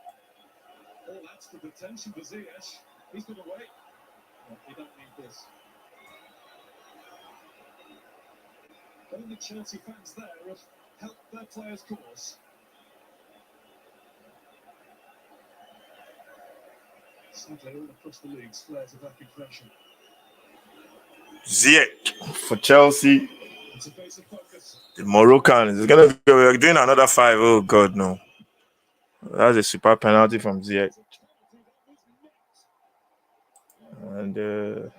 Speaker 2: Oh, that's the detention for Ziyech. He's going to wait. You don't need this. All the Chelsea fans there have helped their players' cause. Sadly, all across the leagues, flares of acupressure.
Speaker 1: Ziyech for Chelsea. The Moroccans. It's gonna be, we're doing another 5. Oh God, no. That's a super penalty from Ziyech. And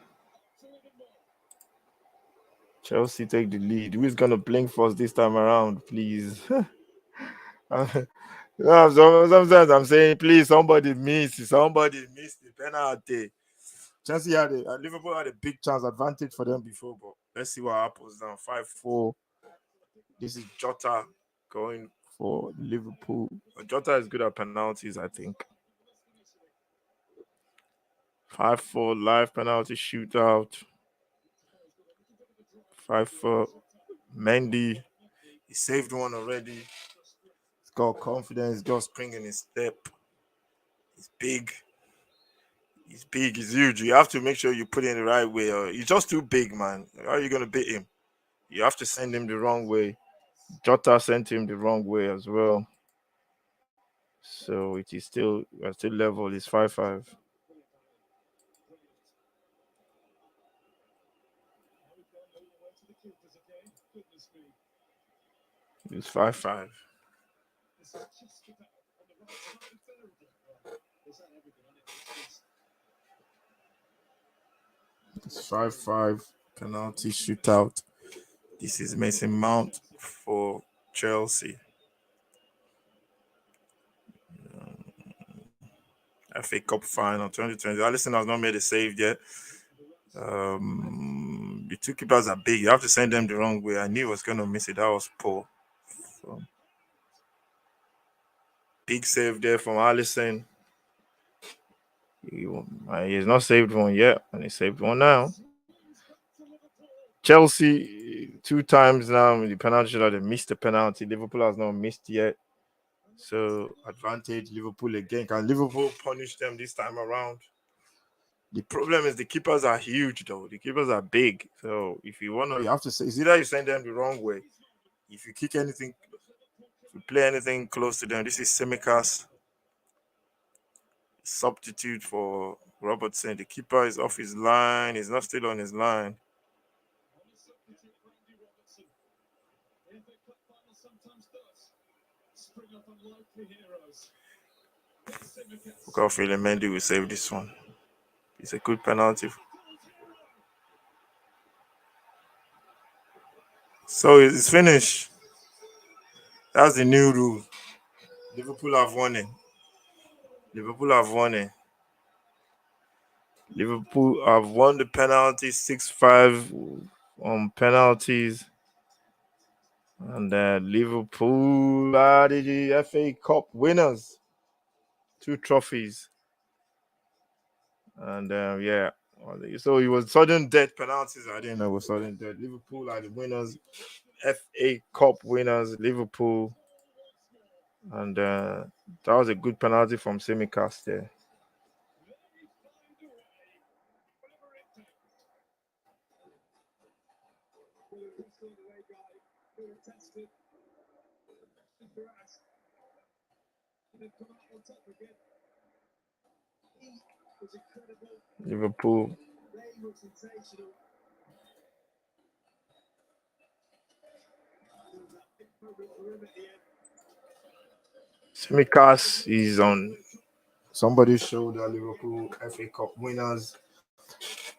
Speaker 1: Chelsea take the lead. Who's gonna blink first this time around, please? Sometimes I'm saying, please, somebody miss the penalty. Chelsea Liverpool had a big chance advantage for them before, but let's see what happens now. 5-4. This is Jota going for Liverpool. Jota is good at penalties, I think. 5-4 live penalty shootout. 5-4. Mendy, he saved one already. He's got confidence, got spring in his step. He's big. He's big, he's huge. You have to make sure you put it in the right way. Or he's just too big, man. How are you gonna beat him? You have to send him the wrong way. Jota sent him the wrong way as well. So it is still we're still level. It's 5-5. It's 5-5. It's 5-5 penalty shootout. This is Mason Mount for Chelsea. FA Cup final 2020. Alisson has not made a save yet. The two keepers are big. You have to send them the wrong way. I knew he was going to miss it. That was poor. So, big save there from Alisson. He has not saved one yet, and he saved one now. Chelsea, two times now, the penalty shootout, they missed the penalty. Liverpool has not missed yet. So, advantage Liverpool again. Can Liverpool punish them this time around? The problem is the keepers are huge, though. The keepers are big. So, if you want to, you have to say, it's either you send them the wrong way. If you kick anything, if you play anything close to them, this is Semikas, substitute for Robertson. The keeper is off his line. He's not still on his line. Kofi Mendy will save this one. It's a good penalty. So it's finished. That's the new rule. Liverpool have won it. Liverpool have won it. Liverpool have won the penalty 6-5 on penalties. And Liverpool are the FA Cup winners. 2 trophies. And yeah. So it was sudden death penalties. I didn't know it was sudden death. Liverpool are the winners. FA Cup winners, Liverpool. And that was a good penalty from Semikas there. Liverpool. Semikas is on somebody's shoulder. Liverpool FA Cup winners.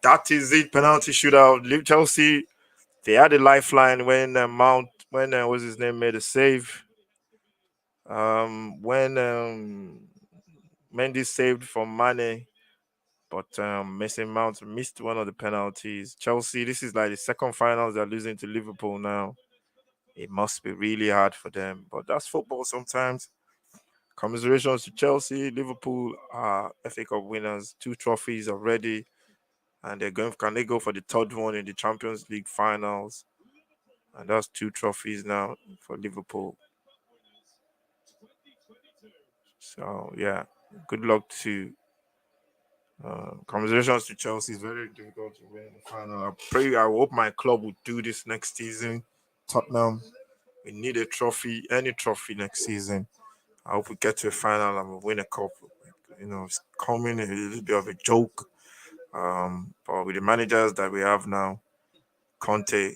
Speaker 1: That is it. Penalty shootout. Chelsea. They had a lifeline when what's his name made a save. When Mendy saved from Mane, but Mason Mount missed one of the penalties. Chelsea, this is like the second finals they're losing to Liverpool now. It must be really hard for them, but that's football sometimes. Commiserations to Chelsea. Liverpool are FA Cup winners, 2 trophies already, and they're going. Can they go for the third one in the Champions League finals? And that's 2 trophies now for Liverpool. So yeah, good luck to. Commiserations to Chelsea. It's very difficult to win the final. I hope my club will do this next season. Tottenham, we need a trophy, any trophy next season. I hope we get to a final and we win a cup. It's coming a little bit of a joke. But with the managers that we have now, Conte,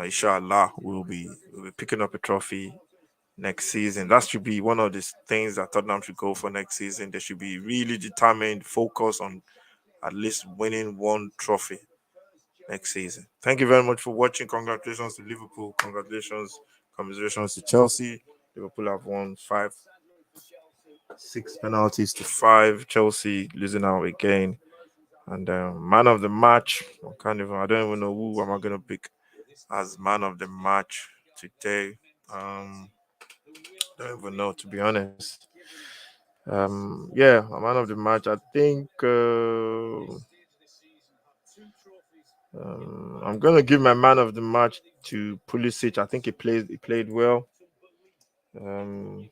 Speaker 1: inshallah, we'll be picking up a trophy next season. That should be one of the things that Tottenham should go for next season. They should be really determined, focus on at least winning 1 trophy next season. Thank you very much for watching. Congratulations to Liverpool. Congratulations, commiserations to Chelsea. Liverpool have won 6 penalties to 5. Chelsea losing out again. And man of the match, I don't even know who am I gonna pick as man of the match today. Don't even know, to be honest. Yeah, a man of the match. I think I'm gonna give my man of the match to Pulisic. I think he played well. Um,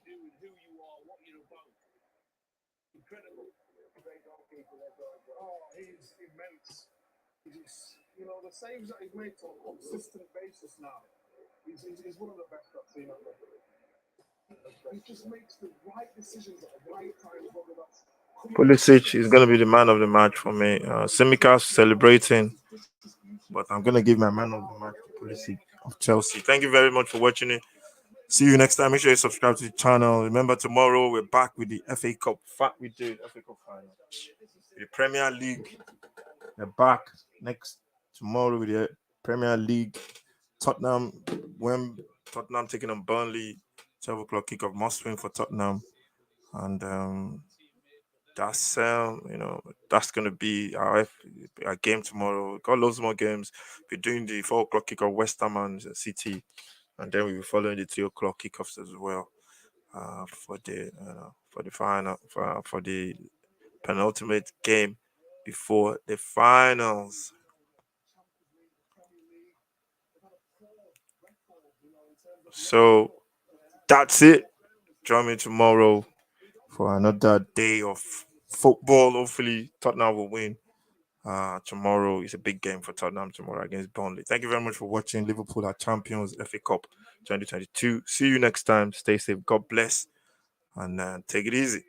Speaker 4: Oh, he's immense. The saves that he's made on a consistent basis now. He's one of the best I've seen. He just makes the right decisions at the right time, whether that's coming off the
Speaker 1: Pulisic is
Speaker 4: sticks.
Speaker 1: gonna be the man of the match for me. Simicast celebrating, but I'm gonna give my man of the match to Pulisic of Chelsea. Thank you very much for watching it. See you next time. Make sure you subscribe to the channel. Remember, tomorrow we're back with the FA Cup. We do FA Cup final. The Premier League. We're back next tomorrow with the Premier League. Tottenham, when Tottenham taking on Burnley, 12 o'clock kickoff. Must win for Tottenham, and that's gonna be our game tomorrow. Got loads more games. We're doing the 4 o'clock kickoff, West Ham and City, and then we'll be following the 2 o'clock kickoffs as well. For the final for the penultimate game before the finals. So that's it. Join me tomorrow for another day of football. Hopefully, Tottenham will win. Tomorrow is a big game for Tottenham tomorrow against Burnley. Thank you very much for watching. Liverpool are champions, FA Cup 2022. See you next time. Stay safe. God bless, and take it easy.